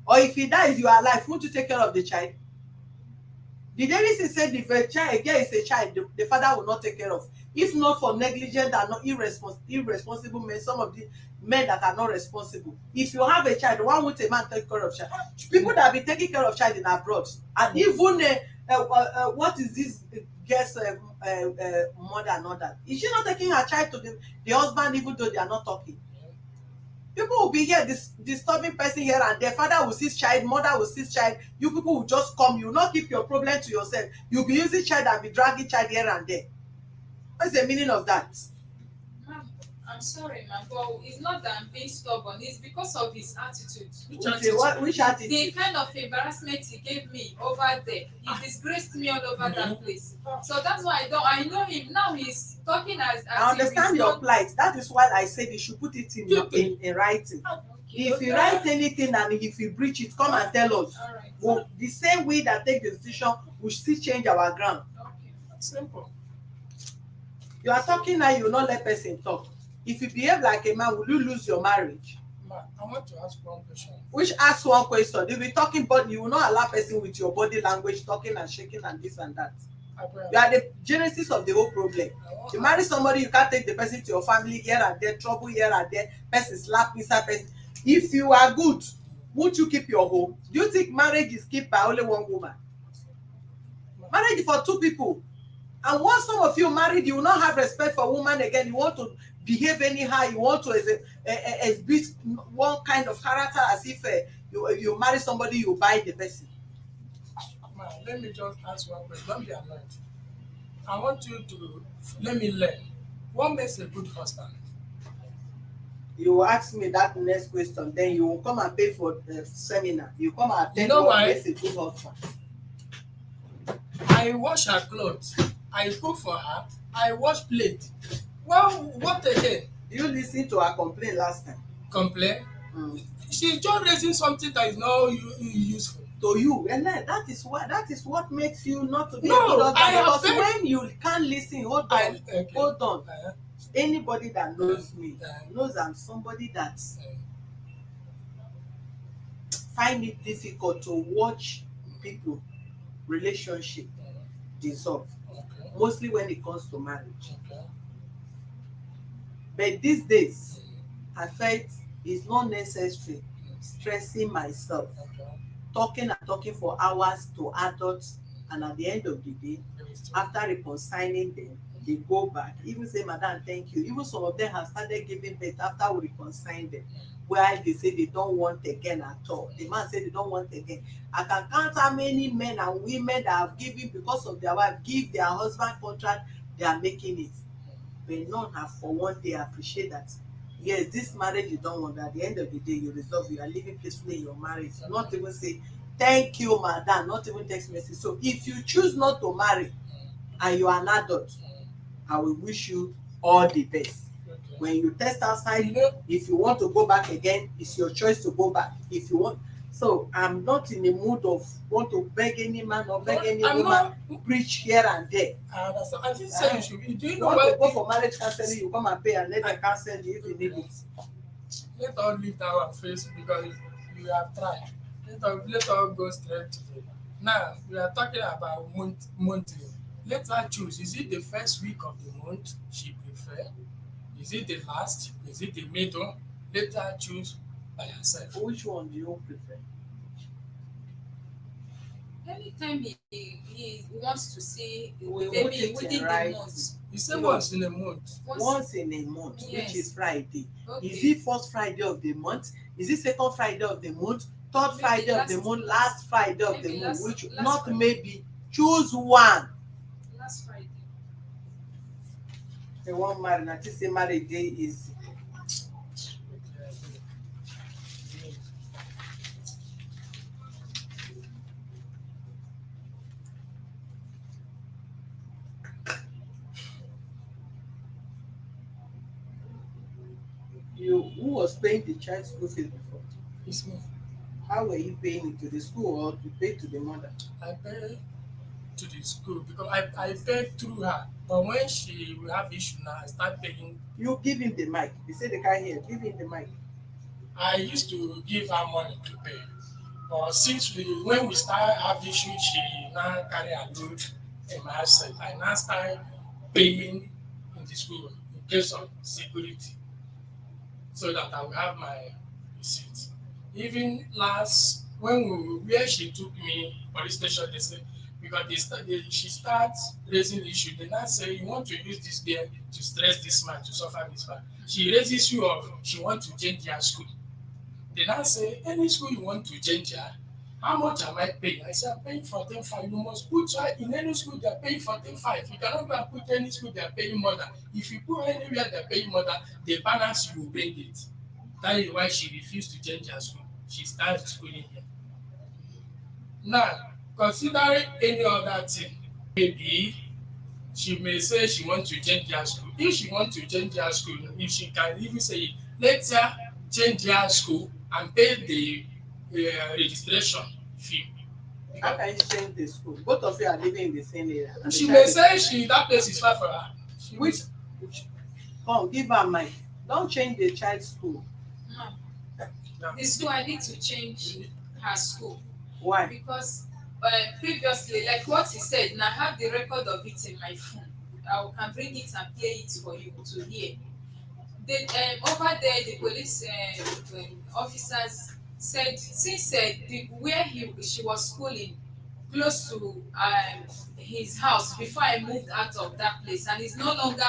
S1: Or if he dies, you are alive, won't you take care of the child? The David said if a child girl is a child, the father will not take care of. If not for negligent and not irresponsible men, some of the men that are not responsible. If you have a child, why won't a man take care of child? People that be taking care of child in abroad, and even what is this girl's mother and all that? Is she not taking her child to the husband even though they are not talking? People will be here disturbing person here and there. Father will see child, mother will see child. You people will just come. You will not keep your problem to yourself. You'll be using child and be dragging child here and there. What's the meaning of that?
S2: ma'am, I'm sorry, ma'am, but it's not that I'm being stubborn. It's because of his attitude.
S1: Which
S2: The
S1: attitude?
S2: kind of embarrassment he gave me over there, he disgraced me all over that place. So that's why I know him now. He's talking as
S1: I
S2: if he's
S1: understand your
S2: not.
S1: plight. That is why I said you should put it in writing. If you write anything and if you breach it, come and tell us.
S2: All right.
S1: Well, the same way that take the decision, we still change our ground.
S2: Okay.
S3: simple.
S1: You are talking now, you will not let person talk. If you behave like a man, will you lose your marriage?
S3: Ma, I want to ask one question.
S1: Which ask one question. You'll be talking, but you will not allow person with your body language talking and shaking and this and that. You are the genesis of the whole problem. You marry somebody, you can't take the person to your family here and there, trouble here and there, person slap inside person. If you are good, won't you keep your home? Do you think marriage is kept by only one woman? Marriage is for two people. And once some of you married, you will not have respect for woman again. You want to behave anyhow. You want to exhibit one kind of character as if you marry somebody, you buy the person.
S3: Ma, let me just ask one question. Don't be annoyed. I want you to let me learn. What makes a good husband?
S1: You will ask me that next question, then you will come and pay for the seminar. You come and attend
S3: You know
S1: what
S3: why?
S1: makes a good husband.
S3: I wash her clothes. I cook for her. I wash plate. Well, what again?
S1: You listen to her complaint last time.
S3: Complain? She's just raising something that is not useful.
S1: To you, and that is what makes you not to be
S3: No,
S1: a good husband.
S3: I have
S1: Because
S3: been-
S1: when you can't listen, hold on. Hold on.
S3: Uh,
S1: Anybody that knows me
S3: uh,
S1: knows I'm somebody that
S3: uh,
S1: find it difficult to watch people relationship dissolve,
S3: okay,
S1: mostly when it comes to marriage.
S3: okay.
S1: But these days, I felt it's not necessary stressing myself,
S3: Okay.
S1: talking and talking for hours to adults, and at the end of the day, after reconciling them, they go back, even say, Madam, thank you. Even some of them have started giving birth after we reconcile them, where they say they don't want again at all. The man said they don't want again. I can count how many men and women that have given because of their wife, give their husband contract, they are making it. But none have for one day appreciate that. Yes, this marriage you don't want. At the end of the day, you resolve. You are living peacefully in your marriage. Not even say thank you, madam. Not even text message. So if you choose not to marry and you are an adult, I will wish you all the best.
S3: Okay.
S1: When you test outside,
S3: You know,
S1: if you want to go back again, it's your choice to go back. If you want, So I'm not in the mood of want to beg any man or beg
S3: No,
S1: any
S3: I'm
S1: woman
S3: not.
S1: preach here and there.
S3: I understand. I didn't say you
S1: Uh,
S3: should be. Do you
S1: you
S3: know
S1: want to
S3: what?
S1: go for marriage counseling, you come and pay and let them counsel you if you need
S3: Okay.
S1: it.
S3: Let us leave that one face because you have tried. Let us go straight to the. Now we are talking about monthly. Let her choose. Is it the first week of the month she prefer? Is it the last? Is it the middle? Let her choose by herself.
S1: Which one do you prefer?
S2: Anytime he wants to see the
S1: We put
S2: baby
S1: it in
S2: within the
S1: writing.
S2: month.
S3: You say
S1: No,
S3: once in a month.
S1: once in a month, which is
S2: Yes.
S1: Friday. Is
S2: Okay.
S1: it first Friday of the month? Is it second Friday of the month? Third
S2: Maybe
S1: Friday of the month? Last Friday of the
S2: maybe
S1: month? Which
S2: last
S1: not
S2: Friday.
S1: maybe. Choose one.
S2: Last Friday.
S1: The one married. I think say marriage day is you. Who was paying the child school fees before?
S3: It's me.
S1: How were you paying it to the school or to pay to the mother?
S3: I pay to the school because I pay through her. But when she will have issue now, I start paying.
S1: You give him the mic. You say they can't hear. Give him the mic.
S3: I used to give her money to pay. But since when we start have issue, she now carry her load in my absence. I now start paying in the school in case of security so that I will have my receipt. Even last when where she took me police station, they say because she starts raising issue. They now say you want to use this girl to stress this man to suffer this man. She raises issue of she want to change their school. They now say any school you want to change her, how much am I paying? I say I'm paying 14,500. You must put her in any school they are paying 14,500. You cannot go and put any school they are paying more than. If you put anywhere they are paying more than, the balance you will bring it. That is why she refused to change her school. She started schooling here. Now, considering any other thing, maybe she may say she want to change their school. If she want to change their school, if she can even say let her change their school and pay the registration fee.
S1: How
S3: Because
S1: can you change the school? Both of you are living in the same area and the
S3: she
S1: child
S3: may
S1: is
S3: say she that place is far for her. She will
S1: which
S3: say,
S1: come give her mic. Don't change the child's school.
S2: No.
S3: no.
S2: The school I need to change her school
S1: Why?
S2: because previously, like what he said, and I have the record of it in my phone. I can bring it and play it for you to hear. Over there, the police officers said since where she was schooling close to his house before I moved out of that place, and it's no longer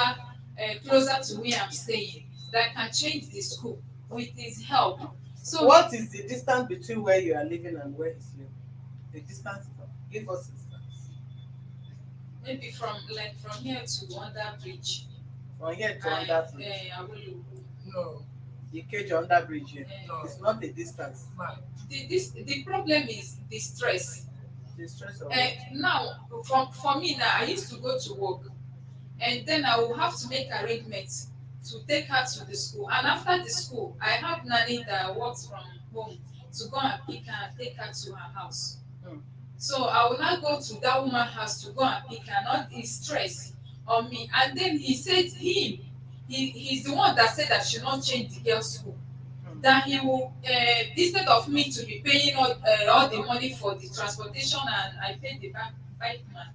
S2: closer to where I'm staying, that I can change the school with his help. So
S1: What is the distance between where you are living and where he's living? The distance, give us distance.
S2: maybe from here to under bridge,
S1: From here to
S2: and
S1: under bridge.
S2: Awolowo.
S3: No,
S1: The cage under bridge here.
S3: no,
S1: It's not the distance.
S3: man.
S2: The problem is the stress.
S1: The stress of what?
S2: Now, for me now, I used to go to work, and then I will have to make arrangements to take her to the school. And after the school, I have nanny that works from home to go and pick her and take her to her house.
S1: Hmm.
S2: So I will not go to that woman's house to go and pick her, not the stress on me. And then he said he's the one that said I should not change the girl's school.
S1: Hmm.
S2: That he will instead of me to be paying all the money for the transportation and I pay the bike man,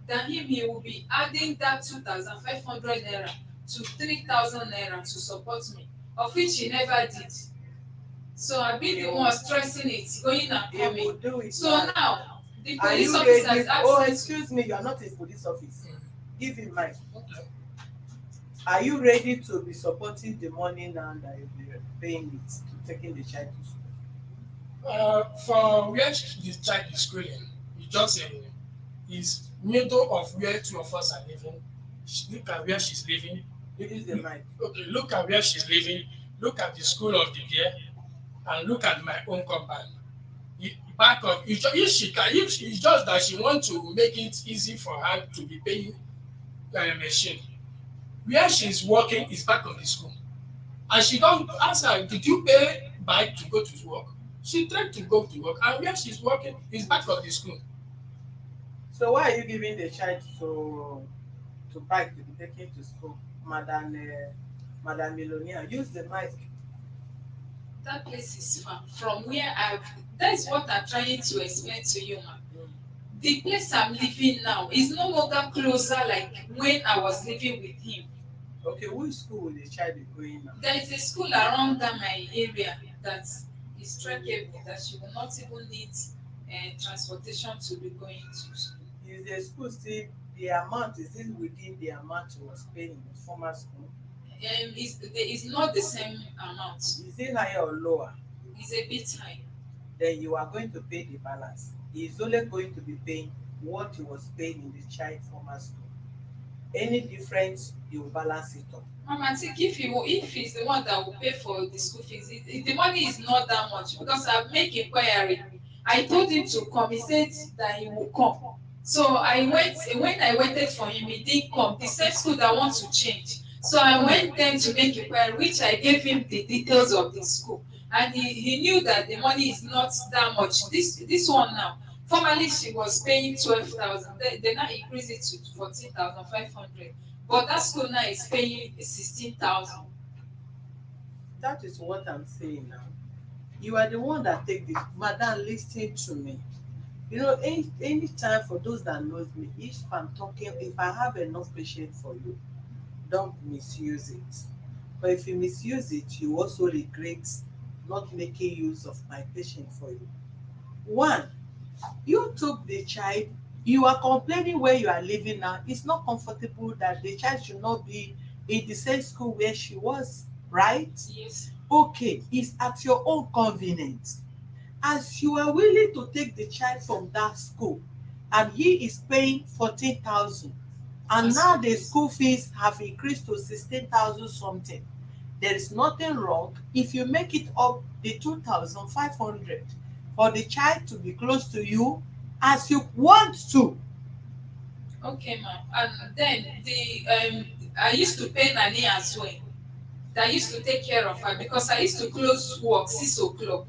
S2: than him he will be adding that 2,500 naira to 3,000 naira to support me, of which he never did. So I be the one stressing it, going and
S1: He will
S2: coming.
S1: do it
S2: So
S1: now.
S2: now the
S1: Are
S2: police
S1: you
S2: officers
S1: ready?
S2: asked
S1: Oh,
S2: me to.
S1: excuse me, you are not in police office.
S3: Mm.
S1: Give him mic.
S3: Okay.
S1: Are you ready to be supporting the money now that you'll be paying it to taking the child to school?
S3: For where the child is schooling, you just is middle of where two of us are living. Look at where she's living.
S1: Use the mic.
S3: Okay, look at where she's living. Look at the school of the girl, and look at my own compound. Back of if she can, if it's just that she want to make it easy for her to be paying machine. Where she's working is back of the school, and she don't ask her, did you pay bike to go to work? She tried to go to work, and where she's working is back of the school.
S1: So why are you giving the child to bike to be taken to school, Madam Millionaire? Use the mic.
S2: That place is far from where I've. That's what I'm trying to explain to you, ma. The place I'm living now is no longer closer like when I was living with him.
S1: Okay, which school will the child be going now?
S2: There is a school around that my area that is trackable that she will not even need transportation to be going to school.
S1: Is the school still the amount, is it within the amount you was paying in the former school?
S2: It's not the same amount.
S1: Is it higher or lower?
S2: It's a bit high.
S1: Then you are going to pay the balance. He is only going to be paying what he was paying in the child former school. Any difference, you will balance it up.
S2: Mama, I think if he's the one that will pay for the school fees, the money is not that much because I've made inquiry. I told him to come. He said that he will come. So I went when I waited for him, he didn't come. The same school that wants to change. So I went then to make inquiry, which I gave him the details of the school. And he knew that the money is not that much. This one now. Formerly she was paying 12,000. They now increase it to 14,500. But that school now is paying 16,000.
S1: That is what I'm saying now. You are the one that take this. Madam, listen to me. You know, any time, for those that knows me, if I'm talking, if I have enough patience for you, don't misuse it. But if you misuse it, you also regret not making use of my patience for you. One, you took the child, you are complaining where you are living now. It's not comfortable that the child should not be in the same school where she was, right?
S2: Yes.
S1: Okay, it's at your own convenience. As you are willing to take the child from that school and he is paying 14,000, and now the school fees have increased to 16,000 something, there is nothing wrong if you make it up the 2,500 for the child to be close to you as you want to.
S2: Okay, ma'am. And then I used to pay nanny as well. That used to take care of her because I used to close work 6 o'clock.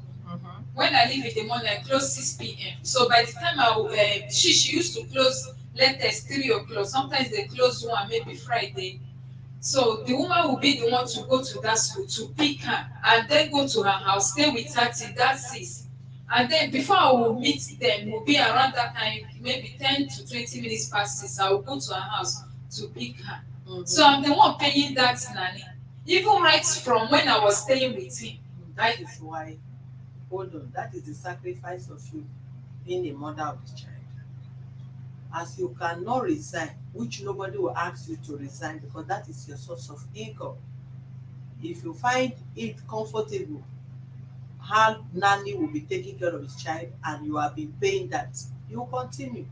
S2: When I leave in the morning, I close 6 p.m. So by the time she used to close latest 3 o'clock. Sometimes they close one, maybe Friday. So the woman will be the one to go to that school to pick her and then go to her house, stay with her till that 6. And then before I will meet them, will be around that time, maybe 10 to 20 minutes past 6. I will go to her house to pick her. So I'm the one paying that nanny. Even right from when I was staying with him.
S1: That is why, hold on, that is the sacrifice of you being a mother of the child. As you cannot resign, which nobody will ask you to resign because that is your source of income. If you find it comfortable how nanny will be taking care of his child and you have been paying that, you will continue.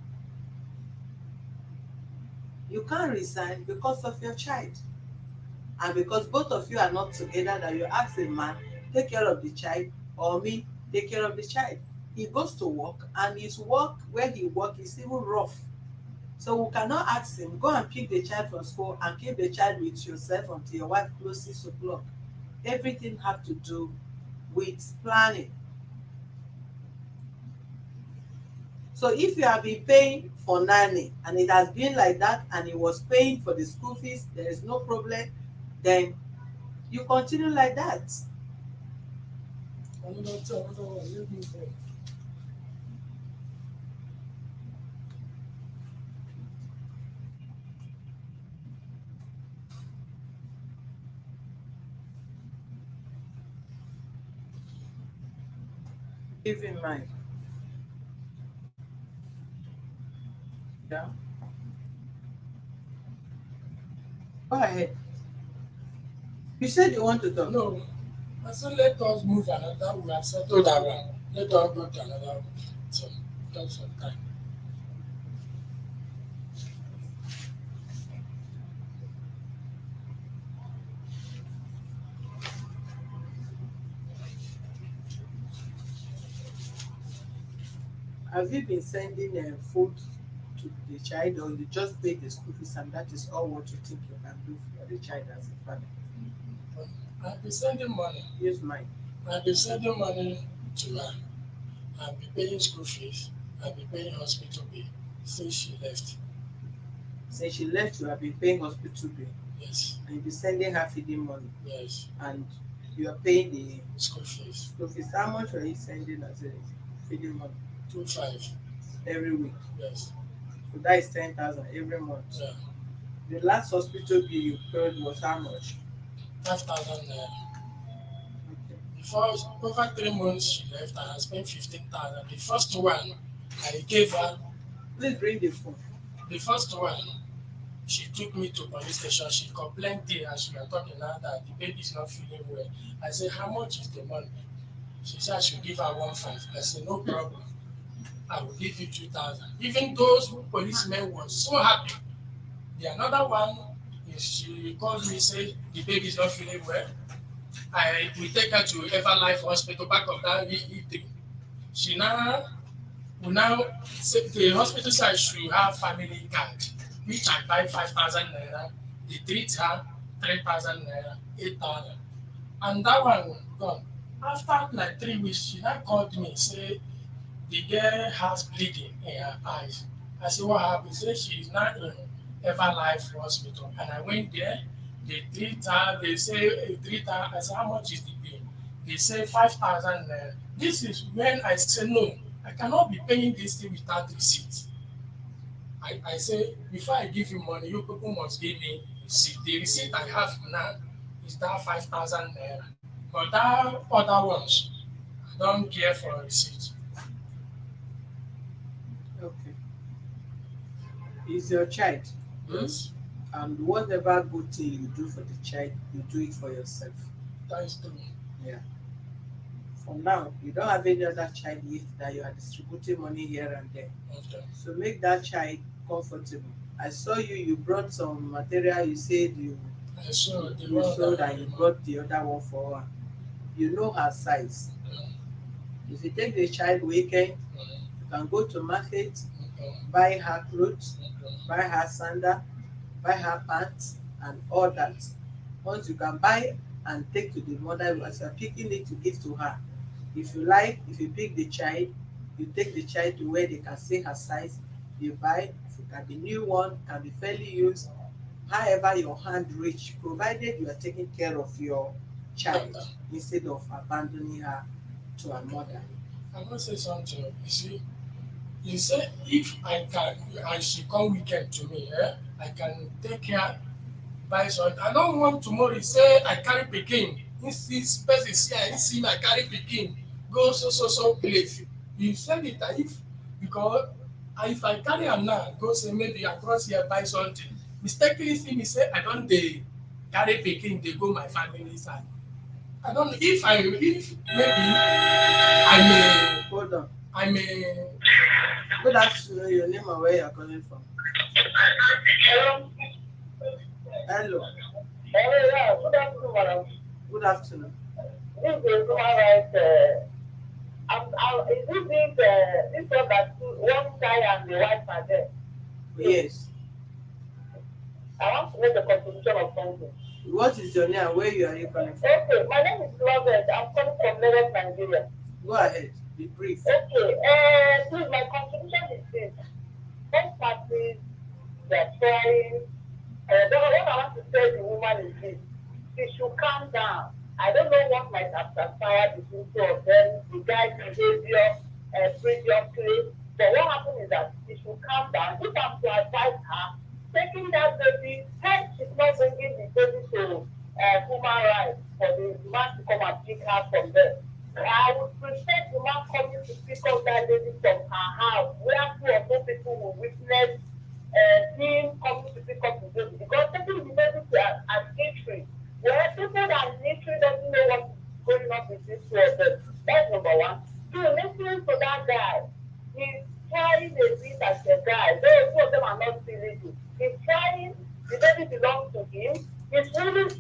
S1: You can't resign because of your child, and because both of you are not together, that you ask a man take care of the child or me take care of the child. He goes to work and his work where he work is even rough. So we cannot ask him, go and pick the child from school and keep the child with yourself until your wife close 6 o'clock. Everything have to do with planning. So if you have been paying for nanny and it has been like that and he was paying for the school fees, there is no problem, then you continue like that.
S3: Another one, let me go.
S1: Keep in mind. Yeah. Go ahead. You said you want to talk.
S3: No, I said let us move another. We have settled that one. Let us go to another one. So, that's some time.
S1: Have you been sending food to the child, or you just pay the school fees and that is all what you think you can do for the child as a father?
S3: I've been sending money.
S1: Use mine.
S3: I've been sending money to her. I'll be paying school fees, I'll be paying hospital bill since she left.
S1: Since she left, you have been paying hospital bill
S3: Yes,
S1: and you be sending her feeding money
S3: yes,
S1: and you are paying the
S3: school fees.
S1: school fees. How much are you sending as a feeding money
S3: 2.5.
S1: every week?
S3: Yes,
S1: So that is 10,000 every month.
S3: yeah,
S1: The last hospital bill you paid was how much?
S3: 5,000 naira.
S1: Okay.
S3: Before over 3 months she left, and I spent 15,000. The first one I gave her,
S1: Please bring the phone.
S3: the first one she took me to police station. She complained there as we are talking now that the baby is not feeling well. I said, how much is the money? She said I should give her 1.5. I said, no problem. I will give you 2,000. Even those policemen were so happy. The another one is she called me, say the baby is not feeling well. I will take her to Everlife Hospital, back of that E3. She now will now say the hospital said she should have family card, which I buy 5,000 naira. They treat her 3,000 naira, 8,000. And that one gone. After like 3 weeks, she now called me, say the girl has bleeding in her eyes. I said, what happened? She said she's now in Everlife Hospital. And I went there, they treat her, they say, treat her. I said, how much is the bill? They say 5,000 naira. This is when I say, no, I cannot be paying this thing without receipt. I say, before I give you money, you people must give me receipt. The receipt I have now is that 5,000 naira. But that other ones, I don't care for receipt.
S1: Okay. Is your child.
S3: Yes,
S1: And whatever good thing you do for the child, you do it for yourself.
S3: that is true.
S1: Yeah. For now, you don't have any other child yet that you are distributing money here and there.
S3: Okay.
S1: So make that child comfortable. I saw you brought some material, you said
S3: I saw the
S1: you
S3: one
S1: sold
S3: that
S1: and you brought the other one for her. You know her size. If you take the child weekend, you can go to market, buy her clothes, buy her sandal, buy her pants and all that. Once you can buy and take to the mother as you are picking it to give to her. If you like, if you pick the child, you take the child to where they can see her size, you buy. If it can be new one, can be fairly used, however your hand reach, provided you are taking care of your child
S3: daughter.
S1: instead of abandoning her to her mother.
S3: I must say something. You say if I can, and she come weekend to me, I can take care, buy something. I don't want tomorrow. Say I carry pikin. This person see I see me I carry pikin go so place. You said it if because if I carry am now go say maybe across here buy something, mistakenly see me say I don dey carry pikin dey go my family side. I don't know if maybe
S1: Hold on.
S3: I may
S1: Good afternoon, your name and where you are calling from.
S4: Hello.
S1: Hello,
S4: Hello, yeah. Good afternoon, madam.
S1: good afternoon.
S4: This is human rights. Is this one that one guy and the wife are there?
S1: Yes.
S4: I want to make a contribution of something.
S1: What is your name and where you are you calling from?
S4: Okay, my name is Lovett. I'm coming from Lagos, Nigeria.
S1: Go ahead, be brief.
S4: Okay, please, my contribution is this. Both parties, they're trying. What I want to tell the woman is this. She should calm down. I don't know what might have transpired between two of them, the guy's behavior previously. But what happened is that she should calm down. If I'm to advise her, taking that baby, help she's not bringing the baby to human rights for the man to come and pick her from there. I would prefer the man coming to pick up that baby from her house, where two or more people will witness him coming to pick up the baby. Because taking the baby to an entry, where people that literally doesn't know what is going on with this two of them. That's number one. Two, listening to that guy, he's trying a bit as a guy. Those two of them are not feeling it. He's trying, the baby belongs to him. He's really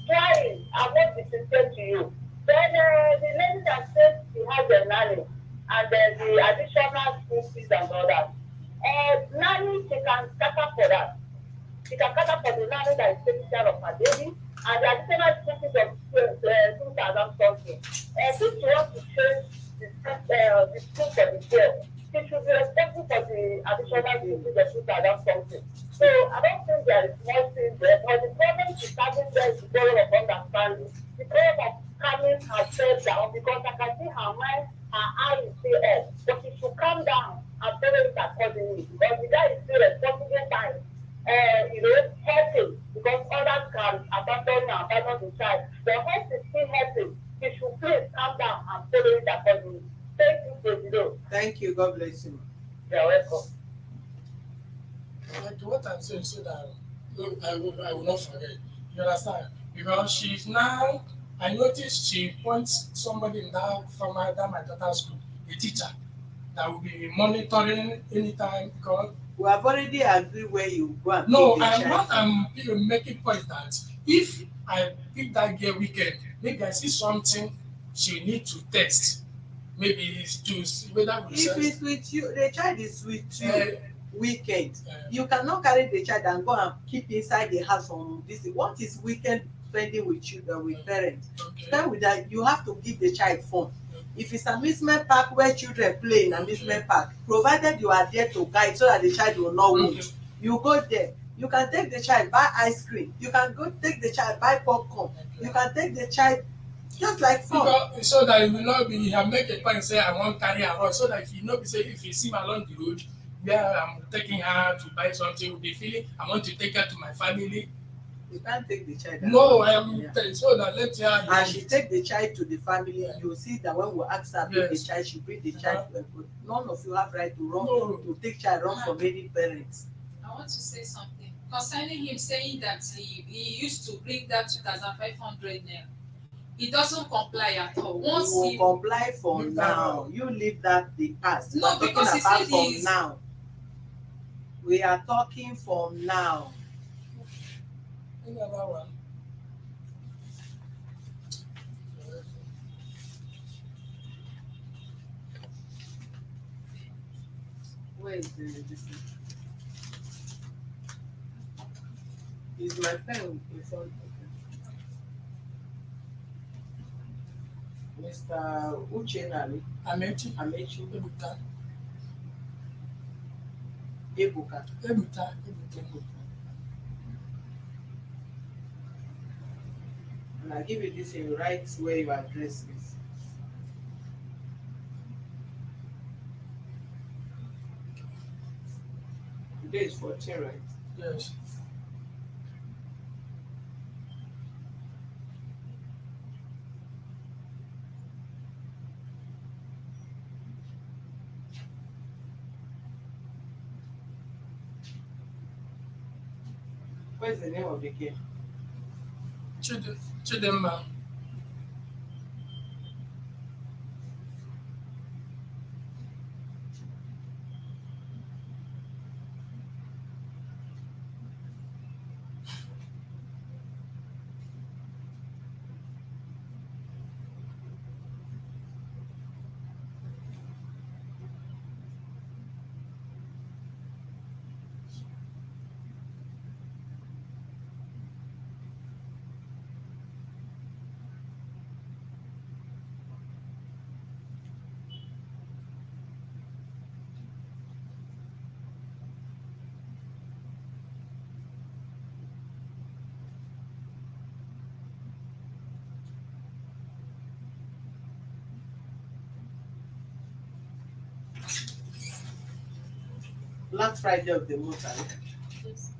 S4: trying. I want to sincere to you. Then the lady that says she has a nanny and then the additional school fees and all that. Nanny, she can cater for that. She can cater for the nanny that is taking care of her baby. and the additional school fees of 2,000 something. If she wants to change the school for the girl, she should be responsible for the additional school fees of 2,000 something. So I don't think there is much thing there, but the problem she's having there is the problem of understanding, the problem of calming herself down, because I can see her mind, her eye is still up, but she should calm down and follow it accordingly, because the guy is still responsible by helping, because others can abandon the child. The help is still helping. He should please calm down and follow it accordingly. Thank you, Davido.
S1: Thank you. God bless you.
S4: You're welcome.
S3: Like what I'm saying, so that I will not forget. You understand? Because she's now, I noticed she wants somebody in that my daughter's school, a teacher, that will be monitoring anytime. Because
S1: We have already agreed where you go and
S3: no,
S1: pick the
S3: I'm
S1: child
S3: what
S1: from.
S3: I'm making point that if I pick that girl weekend, maybe I see something she need to test. Maybe it's to see whether we
S1: If
S3: send.
S1: it's with you, the child is with you.
S3: Uh,
S1: Weekend,
S3: uh,
S1: you cannot carry the child and go and keep inside the house from this. What is weekend spending with children, with parents?
S3: okay.
S1: Spend with that. You have to give the child fun. If it's amusement park where children play in amusement park, provided you are there to guide so that the child will not wound, you go there. You can take the child buy ice cream, you can go take the child buy popcorn, you can take the child just like fun.
S3: Because so that it will not be you make a point say I wan carry her run so that if you know be say if you see me along the road where I'm taking her to buy something with the feeling I want to take her to my family.
S1: You can't take the child.
S3: No, I am
S1: Yeah.
S3: so that let her.
S1: And she take the child to the family.
S3: Yeah.
S1: You see that when we ask her bring the
S3: Yes.
S1: child, she bring the child. None of you have right to run
S3: No.
S1: to take child run from any parents.
S2: I want to say something concerning him saying that he used to bring that 2,500 naira. He doesn't comply at all. Once
S1: You will
S2: he
S1: comply for
S3: Leave that
S1: now.
S3: out.
S1: You leave that the past.
S2: No,
S1: We are talking
S2: because he
S1: about
S2: said
S1: from
S2: he's
S1: now. We are talking from now.
S3: Any other one?
S1: Where is the this thing? Is my pen in front of me? Mr. Uchenali
S3: Amechi.
S1: Amechi
S3: Ebuka.
S1: Ebuka.
S3: Ebuka.
S1: And I give you this in right where your address is. Today is 14, right?
S3: Yes.
S1: Where's the name of the game?
S3: Chidemma.
S1: Last Friday of the month.
S5: Yes.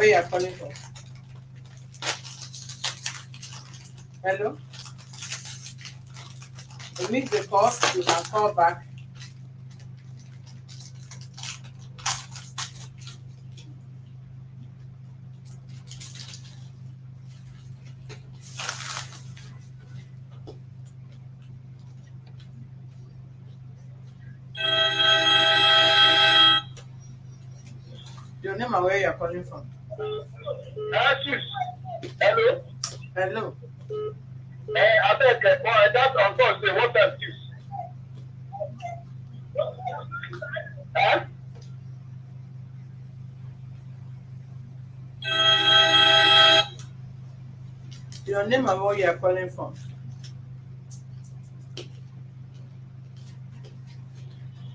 S1: where you are calling from? Hello? You missed the call, you can call back. Your name and where you are calling from?
S4: Sis, hello.
S1: Hello?
S4: Abeg, boy, that uncle say what time sis? Huh?
S1: Your name and where you are calling from?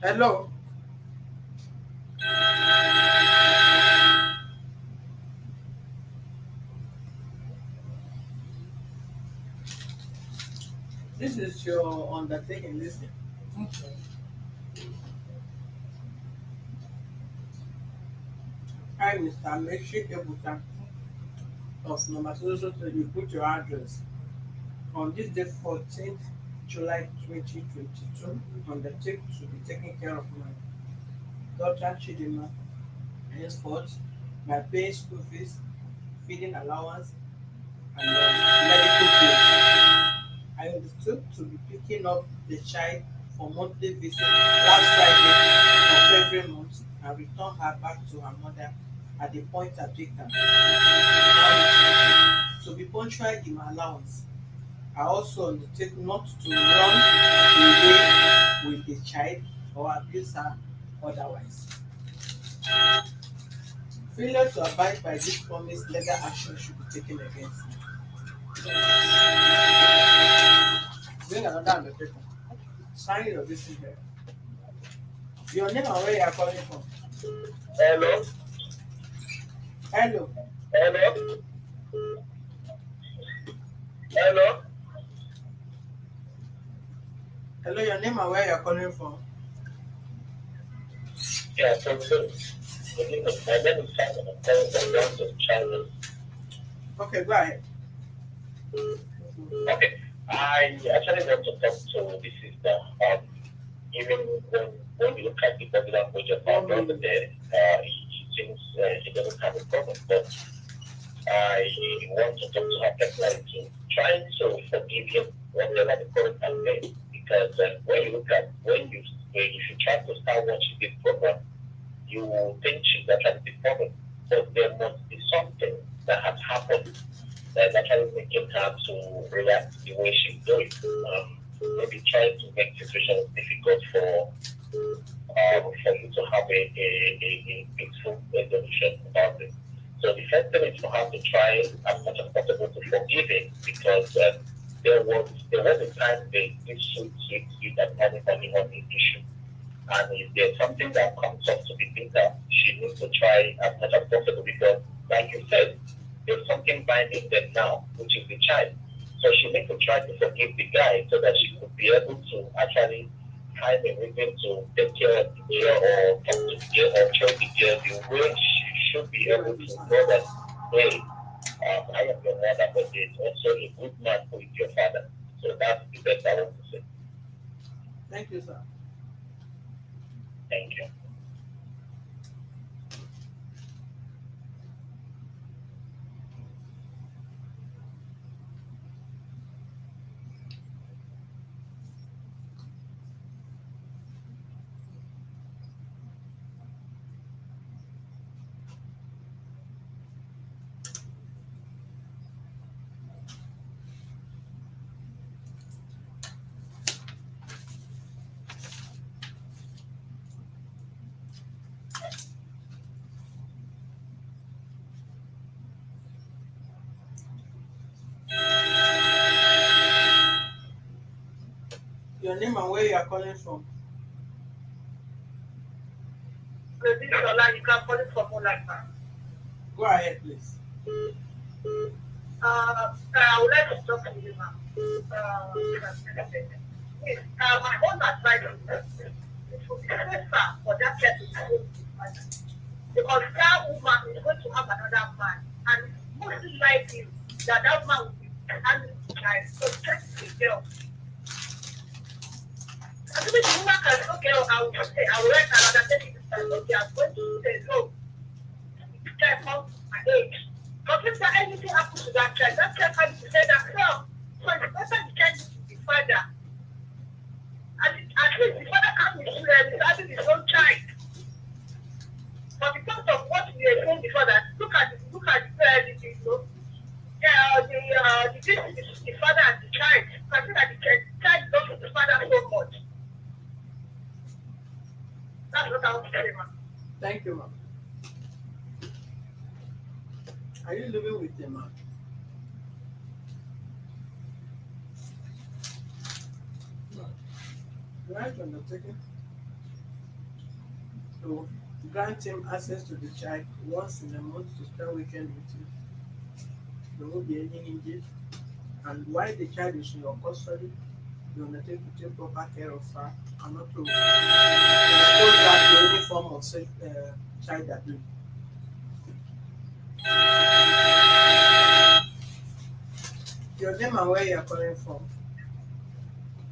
S1: Hello? This is your undertaking, listen.
S3: Okay.
S1: Hi, Mr. Amechi And of number so you put your address on this day 14th July 2022. Undertake to be taking care of my daughter Chidima henceforth by paying school fees, feeding allowance, and medical bills. I undertook to be picking up the child for monthly visit last Friday of every month and return her back to her mother at the point I picked her. To be punctual in my allowance. I also undertake not to run away with the child or abuse her otherwise. Failure to abide by this promise, legal action should be taken against me. Bring another undertaker. Sign your visit here. Your name and where you are calling from?
S4: Hello.
S1: Hello.
S4: Hello. Hello.
S1: Hello, your name and where you are calling from?
S4: Yeah, so good. Good evening. My name is Simon. I'm calling from Johnson, China.
S1: Okay, go ahead.
S4: Okay. I actually want to talk to the sister. Even when you look at the body language of our brother there, it seems he doesn't have a problem. But I want to talk to her personally to try to forgive him whatever the current has been. Because when you look at when you should try to start watching this program, you will think she's actually the problem. But there must be something that has happened that is actually making her to react the way she's doing. Maybe trying to make situations difficult for you to have a peaceful resolution about it. So the first thing is for her to try as much as possible to forgive him because there was a time they did sweet and honey issue. And if there's something that comes up to be bitter, she needs to try as much as possible because, like you said, there's something binding them now, which is the child. So she needs to try to forgive the guy so that she could be able to actually find a reason to take care of the girl or talk to the girl or show the girl the way she should be able to know that, hey, I am your mother, but there's also a good man who is your father. So that's the best I want to say.
S1: Thank you, sir.
S4: Thank you.
S1: Your name and where you are calling from?
S4: This Shola, you can call it for more like that.
S1: Go ahead, please.
S4: I would like to talk to you now. Yes, my own advice is it would be safer for that person to go to his father. because that woman is going to have another man, and it's mostly likely that that man will be handling the child. So the child is a girl. And maybe the woman can say, okay, I will say, I will write another take it to child. Okay, I'm going to say no. The child comes to my age. But if that anything happens to that child can say that, no. So it's better the child is with the father. At least the father can be having his own child. But because of what we were saying before that, the father and the child. I feel that the child loves the father so much. That's what I want to say, man.
S1: Thank you, ma'am. Are you living with them, ma'am? Right undertaking to grant him access to the child once in a month to spend weekend with you. There won't be any injury. And while the child is in your custody, you undertake to take proper care of her and not to expose her to any form of child abuse. Your name and where you are calling from.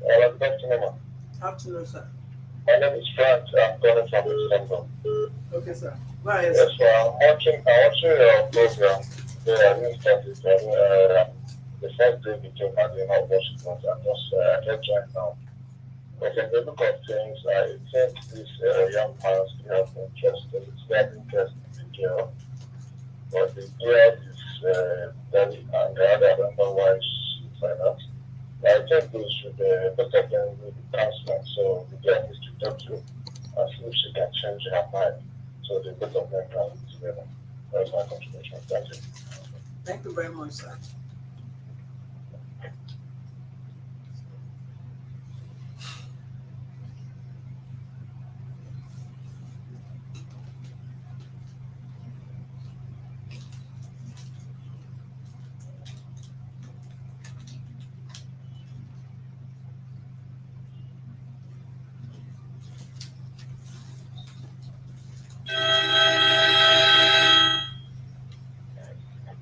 S7: Good afternoon.
S1: Afternoon, sir.
S7: My name is Frank. I'm calling from Istanbul.
S1: Okay, sir. Go ahead,
S7: Yes,
S1: sir.
S7: so I'm watching your program. Yeah, I didn't start it. The first day became I did not watch it, but I kept trying now. But from the look of things, I think this young man still has interest. Still have interest in the girl, but the girl is very angry. I don't know why she's like that. I think they should both of them will be counseling, so the girl needs to talk to and see if she can change her mind, so the both of them can live together. That's my contribution. Thank you.
S1: Thank you very much, sir.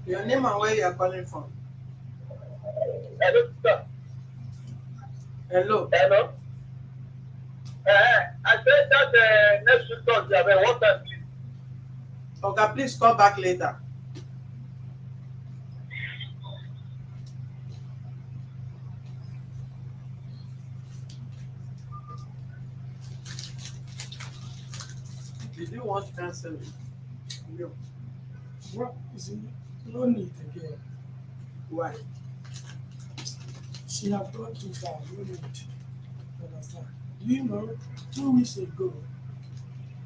S1: Your name and where you are calling from.
S4: Hello, sir.
S1: Hello.
S4: Hello. I said that next week Thursday, I mean, what time, please?
S1: Okay, please call back later. Did you want counseling? No.
S3: What is it? No need again.
S1: Why?
S3: She have gone too far. No need. Understand? Do you know, 2 weeks ago,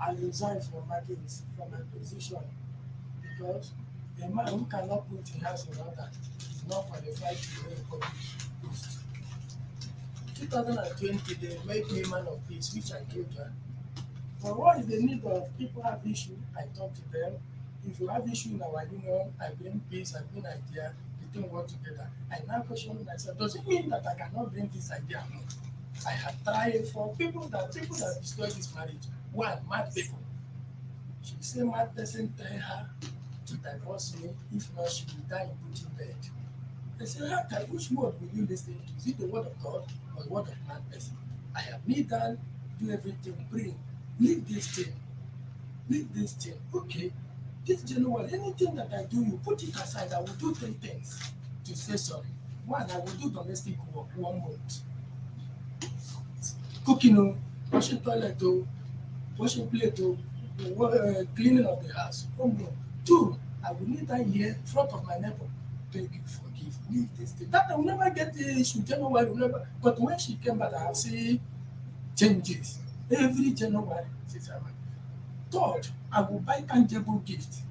S3: I resigned from market from my position because a man who cannot put his house in order is not qualified to be a public post. 2020, they made me man of peace, which I told her. But what is the need of people have issue? I talk to them. If you have issue in our union, I bring peace, I bring idea, the thing work together. I now question myself, does it mean that I cannot bring this idea home? I have tried for people that destroy this marriage. One, mad people. She say mad person tell her to divorce me, if not she will die in put in bed. I say, how can which word will you listen to? Is it the word of God or the word of mad person? I have kneel down, do everything, pray, leave this thing, leave this thing. Okay, this January, anything that I do, you put it aside. I will do 3 things to say sorry. One, I will do domestic work 1 month. Cooking, washing toilet, washing plate, cleaning of the house. 1 month. Two, I will kneel down here in front of my neighbor, beg you forgive, leave this thing. That I will never get the issue. January will never. But when she came back, I have seen changes every January. Since I went. Third, I will buy tangible gift.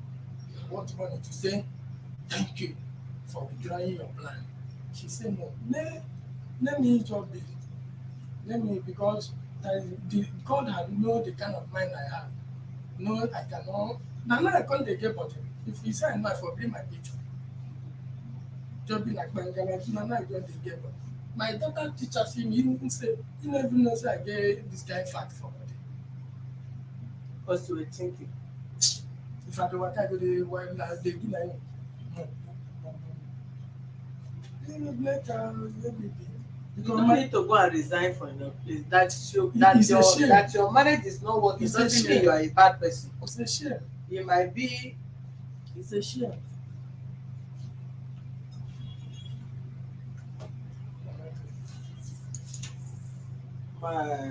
S3: I want money to say thank you for withdrawing your plan. She said no. Let me just be. Let me because God had know the kind of mind I have. No, I cannot. Now I can't get body. If he say no, I forgive my picture. Just be like Bangala. Now I don't get body. My daughter teacher see me even say, you never know say I get this guy fat for body.
S1: Because you were thinking.
S3: If I dey waka, I go dey whine, I dey do like
S1: You
S3: because
S1: don't
S3: my
S1: need to go and resign from your place. That
S3: it's a shame.
S1: that your marriage is not working
S3: It's a
S1: doesn't mean
S3: shame.
S1: you are a bad person.
S3: It's a shame.
S1: You might be.
S3: It's a shame.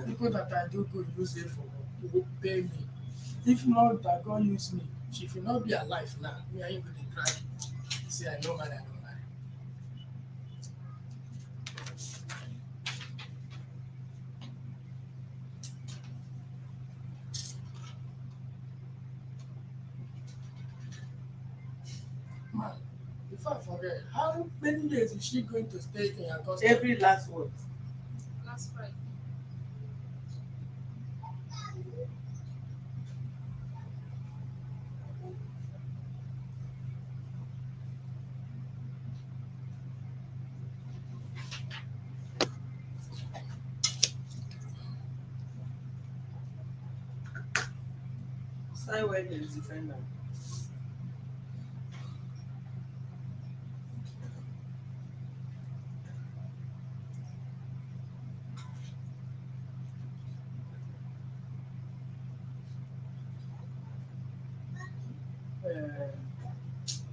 S3: People that I do good use it for will pay me. If not that God use me, she will not be alive now. Me and you go dey cry. Say I know man, I know man. Man, before I forget, how many days is she going to stay in your custody?
S1: Every last word.
S2: Last Friday.
S1: Sign where there is defender. Uh,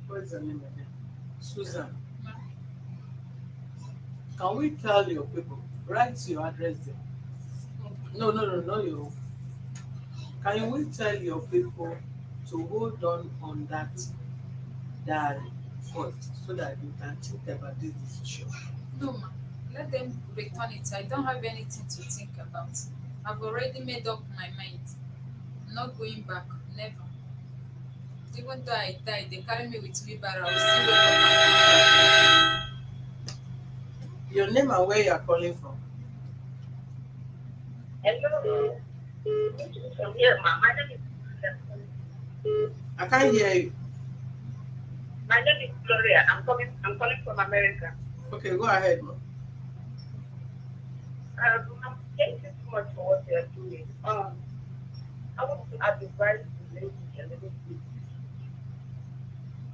S1: what's her name again? Susan. Can we tell your people? Write your address there. No, your. Can we tell your people to hold on that diary first so that you can think about this decision?
S2: No, ma. Let them return it. I don't have anything to think about. I've already made up my mind. I'm not going back. Never. Even though I die, they carry me with wheelbarrow. I will still wake up and
S1: Your name and where you are calling from.
S4: Hello. From here, ma.
S1: I can't hear you.
S4: My name is Gloria. I'm calling from America.
S1: Okay, go ahead, ma.
S4: Thank you so much for what you're doing. I want to advise the lady a little bit.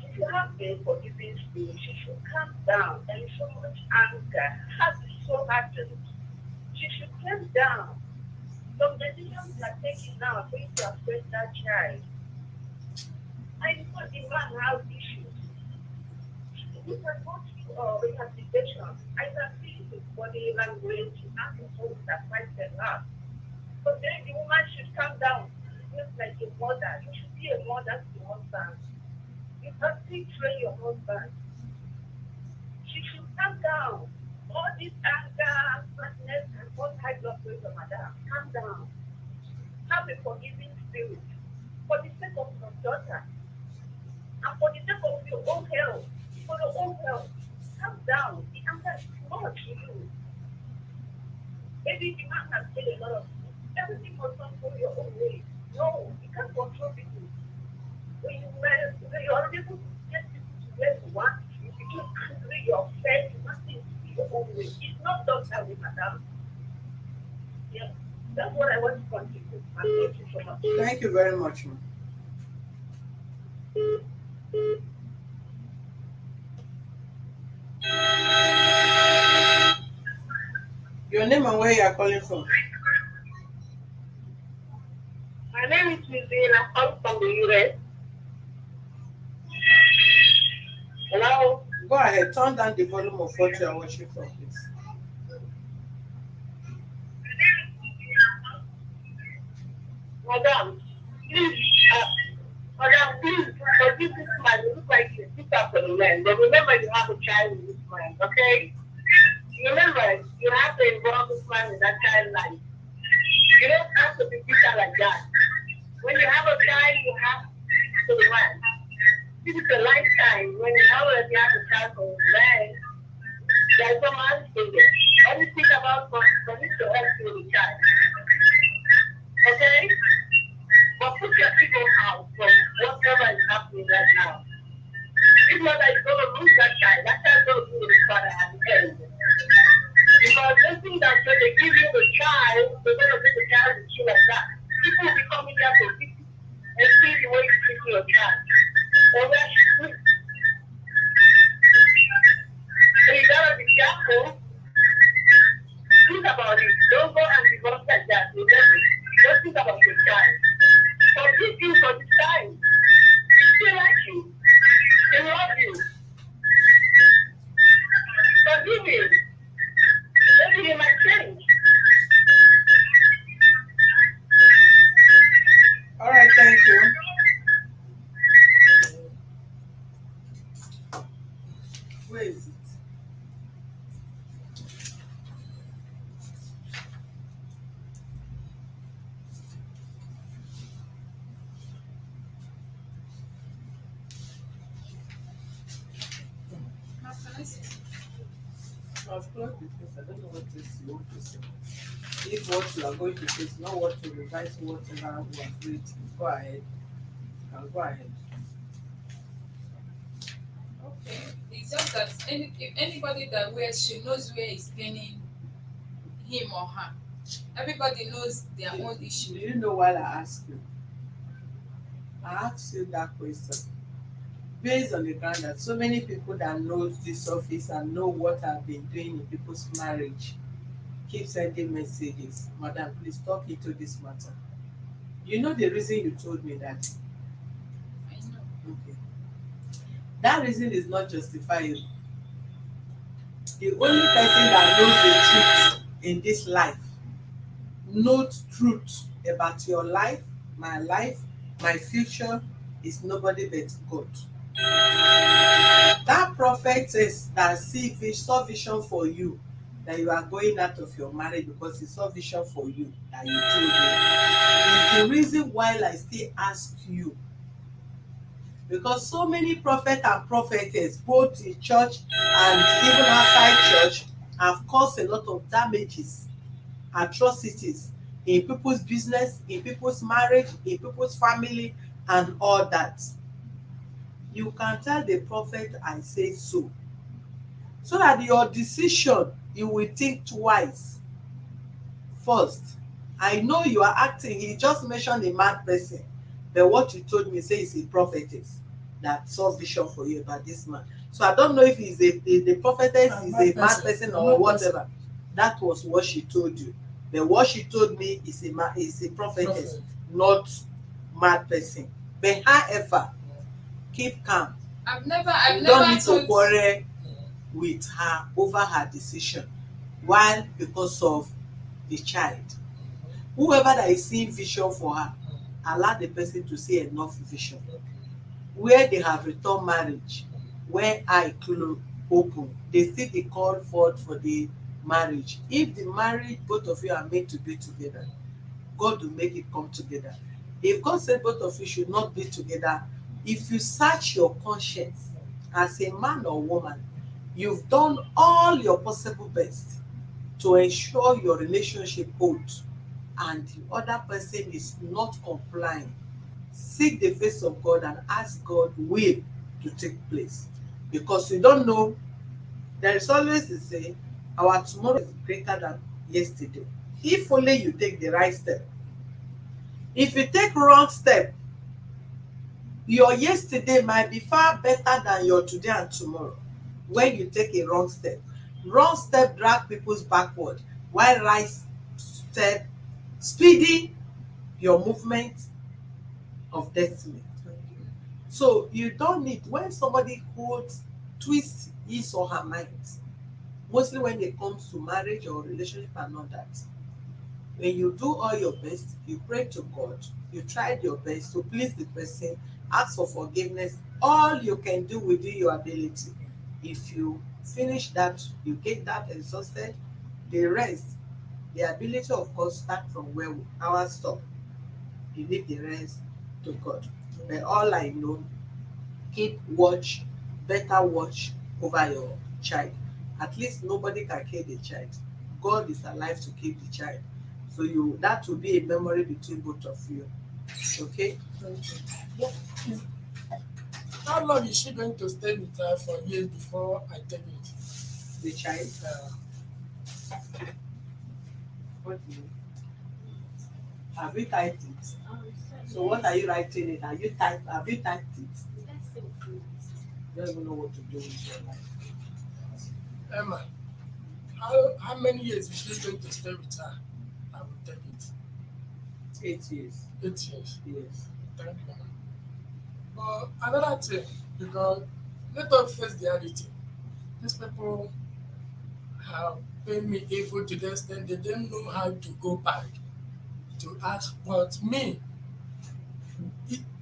S4: If you have been forgiving spirit, she should calm down. There is so much anger. Heart is so hardened. She should calm down. Some decisions you are taking now are going to affect that child. I know the man has issues. He can go through rehabilitation. I can see his body language, his attitude that fights a lot. But then the woman should calm down. Just like a mother. You should be a mother to your husband. You can still train your husband. She should calm down. All this anger, sadness, and all high blood pressure, madam. Calm down. Have a forgiving spirit. For the sake of your daughter. And for the sake of your own health. For your own health. Calm down. The anger is too much for you. Maybe the man has said a lot of things. Everything must not go your own way. No, you can't control people. When you marry, when you are able to get people to where you want, you become angry, you're upset, you want things to be your own way. It's not done that way, madam. Yeah, that's what I want to contribute. And thank you so much.
S1: Thank you very much, ma. Your name and where you are calling from.
S4: My name is Lizzie, I'm calling from the US. Hello?
S1: Go ahead, turn down the volume of what you are watching from, please.
S4: Madam, please, madam, please, forgive this man. You look like you picked up on the land. But remember, you have a child with this man, okay? Remember, you have to involve this man in that child's life. You don't have to be bitter like that. When you have a child, you have to the man. This is a lifetime. When you already have a child from the man, there's no man there. All you think about for you to help you with the child. Okay? But put your ego out from whatever is happening right now. This mother is going to lose that child. That child is going to lose his father at the end. Because they think that when they give you the child, they're going to give the child to you like that. People will be coming here to visit and see the way you treat your child. So think about it. Don't go and divorce like that. Just think about your child. Forgive you for the child. He still like you. He love you. Forgive him. Maybe he might change.
S1: All right, thank you. Where is it?
S2: How can I say?
S1: I've closed the place. I don't know what else you want to say. If what you are going to say is not what to revise whatever was written, go ahead. You can go ahead.
S2: Okay. It's just that if anybody that wears, she knows where is paining him or her. Everybody knows their own
S1: Do
S2: issue.
S1: you know why I asked you? I asked you that question based on the ground that so many people that knows this office and know what I've been doing in people's marriage keep sending messages. Madam, please talk into this matter. You know the reason you told me that?
S2: I know.
S1: Okay. That reason is not justifiable. The only person that knows the truth in this life, knows truth about your life, my future, is nobody but God. That prophetess that saw vision for you, that you are going out of your marriage because he saw vision for you, that you told me, is the reason why I still ask you. Because so many prophet and prophetess, both in church and even outside church, have caused a lot of damages, atrocities in people's business, in people's marriage, in people's family, and all that. You can tell the prophet I say so that your decision, you will think twice first. I know you are acting, he just mentioned a mad person, but what you told me say is a prophetess that saw vision for you about this man. So I don't know if he's the prophetess is a mad person or whatever. That was what she told you, but what she told me is a prophetess, not mad person. But however, keep calm.
S2: I've
S1: You don't
S2: never
S1: need to
S2: told.
S1: quarrel with her over her decision. Why? Because of the child. Whoever that is seeing vision for her, allow the person to see enough vision. Where they have returned marriage, where eye close open, they still dey call forth for the marriage. If the marriage, both of you are meant to be together, God will make it come together. If God said both of you should not be together, if you search your conscience as a man or woman, you've done all your possible best to ensure your relationship holds, and the other person is not complying, seek the face of God and ask God will to take place, because you don't know. There is always a saying, our tomorrow is greater than yesterday. If only you take the right step. If you take wrong step, your yesterday might be far better than your today and tomorrow. When you take a wrong step drag people's backward, while right step speeding your movement of destiny. So you don't need, when somebody holds twist his or her mind, mostly when it comes to marriage or relationship and all that, when you do all your best, you pray to God, you tried your best to please the person, ask for forgiveness, all you can do within your ability. If you finish that, you get that exhausted, the rest, the ability of course start from where ours stop. You leave the rest to God. But all I know, keep watch, better watch over your child. At least nobody can kill the child. God is alive to keep the child. So you, that will be a memory between both of you. Okay?
S3: How long is she going to stay with her for years before I take it?
S1: The child.
S3: Uh,
S1: What do you mean? Have you typed it? So what
S5: yes.
S1: are you writing it? Have you typed it?
S5: Let's say we do this.
S1: You don't even know what to do with your life.
S3: Emma, how many years is she going to stay with her? I will take it.
S1: 8 years.
S3: 8 years.
S1: Yes.
S3: Thank you. But another thing, because let us face the reality. These people have paid me evil to the extent they don't know how to go back to ask. But me,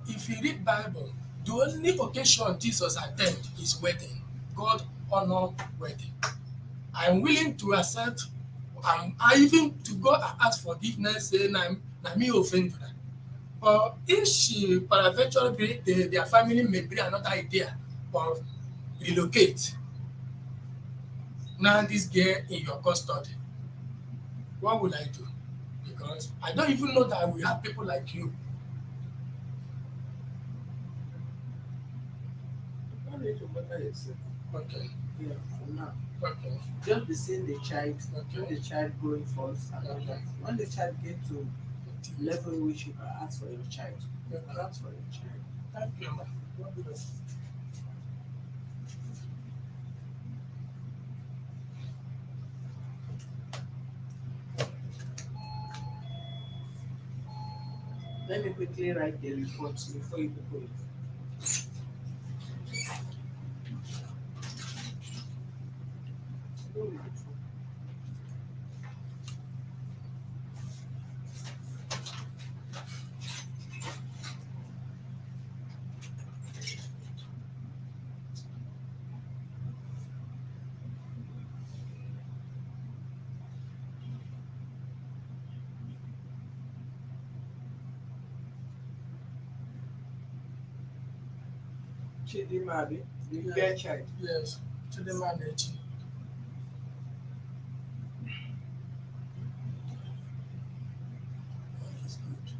S3: if you read Bible, the only occasion Jesus attend is wedding. God honor wedding. I'm willing to accept. I even to go and ask forgiveness, saying I'm me offend her. But if she paraventure their family may bring another idea of relocate now this girl in your custody, what will I do? Because I don't even know that we have people like you.
S1: You don't need to bother yourself.
S3: Okay,
S1: Yeah, for now.
S3: okay,
S1: Just be seeing the child, let
S3: okay,
S1: the child growing first and all
S3: okay.
S1: that. When the child get to
S3: It is.
S1: level in which you can ask for your child, you can
S3: Okay.
S1: ask for your child.
S3: Thank you, ma. God bless.
S1: Let me quickly write the report before you people leave. Go with the phone. Chidima, abi? The
S3: Yes,
S1: girl child.
S3: yes. To the manage. God is good.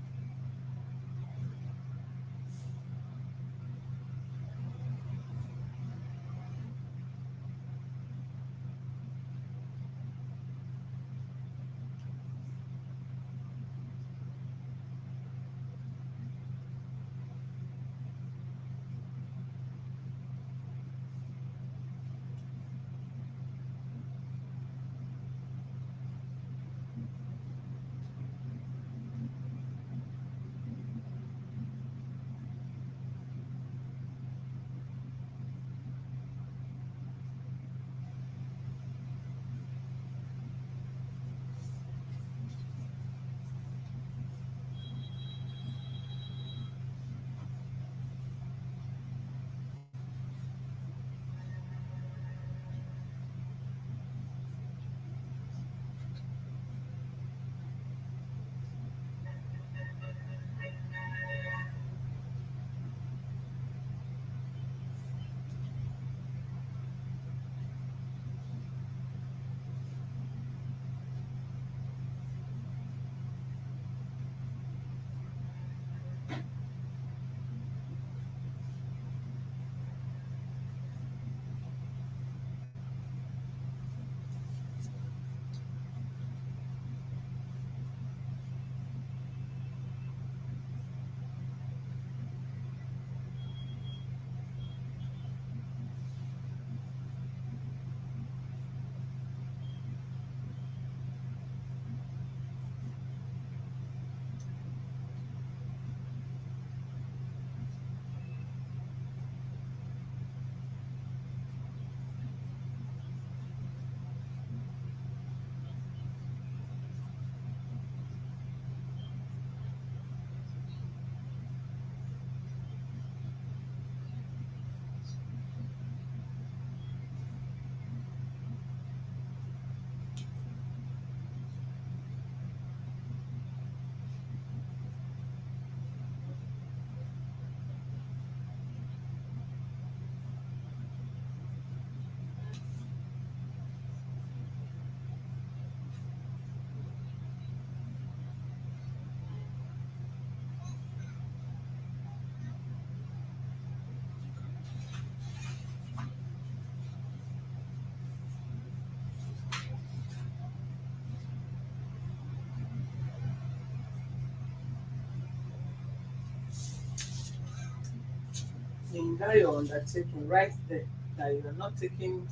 S1: In that your undertaking, right there. that you're not taking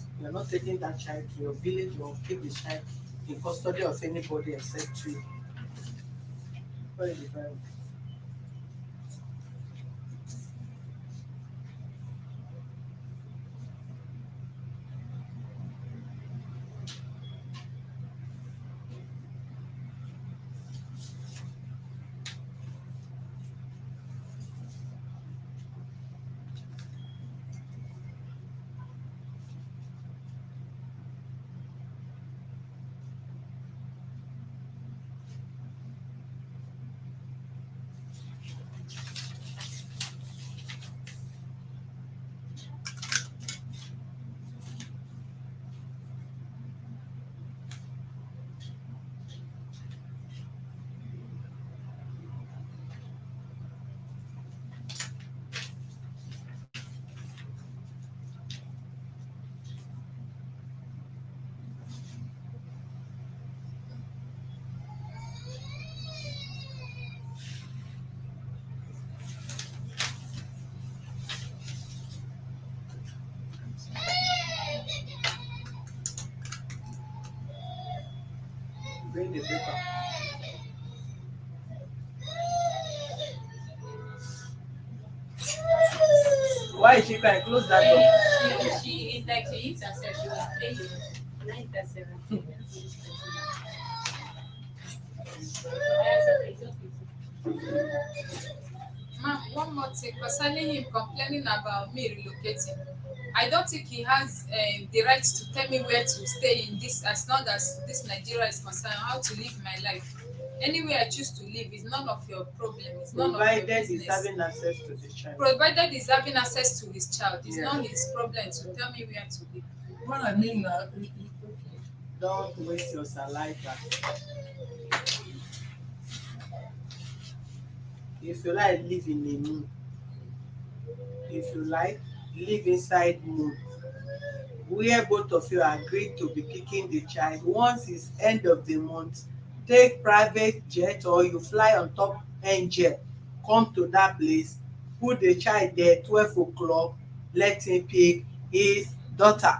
S1: that child to your village or keep the child in custody of anybody except you. Very very. Bring the paper. Why is she crying? Close that door.
S5: She is like she hits herself. She was playing. And I hit her 17. It's okay.
S2: Ma, one more thing concerning him complaining about me relocating. I don't think he has the right to tell me where to stay in this, as long as this Nigeria is concerned, how to live my life. Anywhere I choose to live is none of your problem. It's none of your
S1: Provided he's
S2: business.
S1: having access to the child.
S2: Provided he's having access to his child, it's
S1: Yeah.
S2: not his problem to tell me where to live.
S3: What I mean, okay.
S1: Don't waste your saliva. If you like, live in a moon. If you like, live inside moon. Where both of you agree to be picking the child. Once it's end of the month, take private jet or you fly on top angel, come to that place, put the child there 12 o'clock, let him pick his daughter.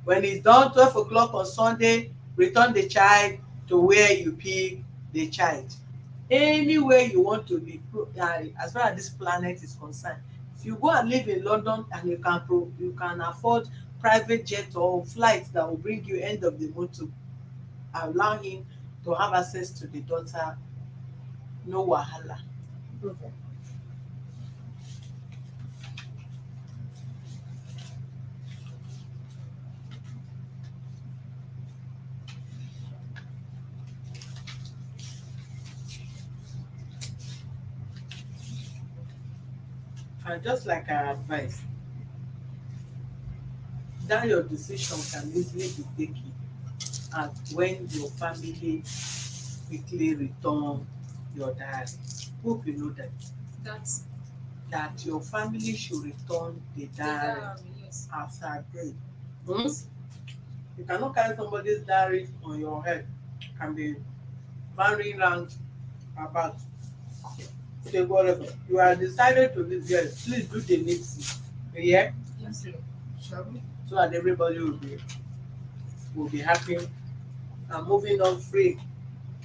S1: When it's done 12 o'clock on Sunday, return the child to where you pick the child. Anywhere you want to live, as far as this planet is concerned. If you go and live in London and you can afford private jet or flight that will bring you end of the month to allow him to have access to the daughter, no wahala.
S3: Okay.
S1: And just like I advise, that your decision can easily be taken and when your family quickly return your diary. Hope you know that
S2: That's
S1: your family should return the
S2: the
S1: diary
S2: diary, yes.
S1: after death. Hmm? You cannot carry somebody's diary on your head and be marrying round about. Say whatever. You are decided to live here, please do the needful. Yeah?
S3: Thank you. Shall we?
S1: So that everybody will be happy and moving on free.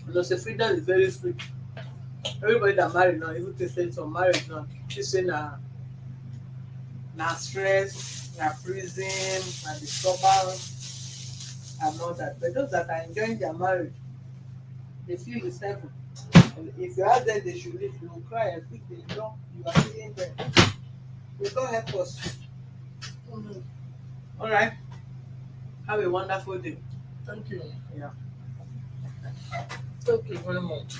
S1: Because the freedom is very free. Everybody that married now, even Christians some marriage now, she say na stress, na prison, na disturbance and all that. But those that are enjoying their marriage, they feel the same. If you ask them they should leave, you will cry and think they don't. You are feeling them. May God help us.
S3: Mhm.
S1: All right. Have a wonderful day.
S3: Thank you.
S1: Yeah.
S3: Thank you very much.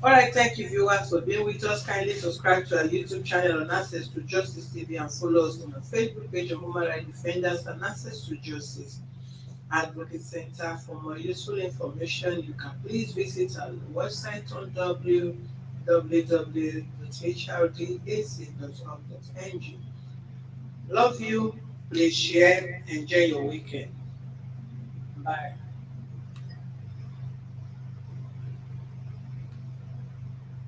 S1: All right. Thank you, viewers, for being with us. Kindly subscribe to our YouTube channel on Access to Justice TV and follow us on our Facebook page of Human Rights Defenders and Access to Justice Advocate Center. For more useful information, you can please visit our website on www.hrdac.org.ng. Love you. Please share. Enjoy your weekend. Bye.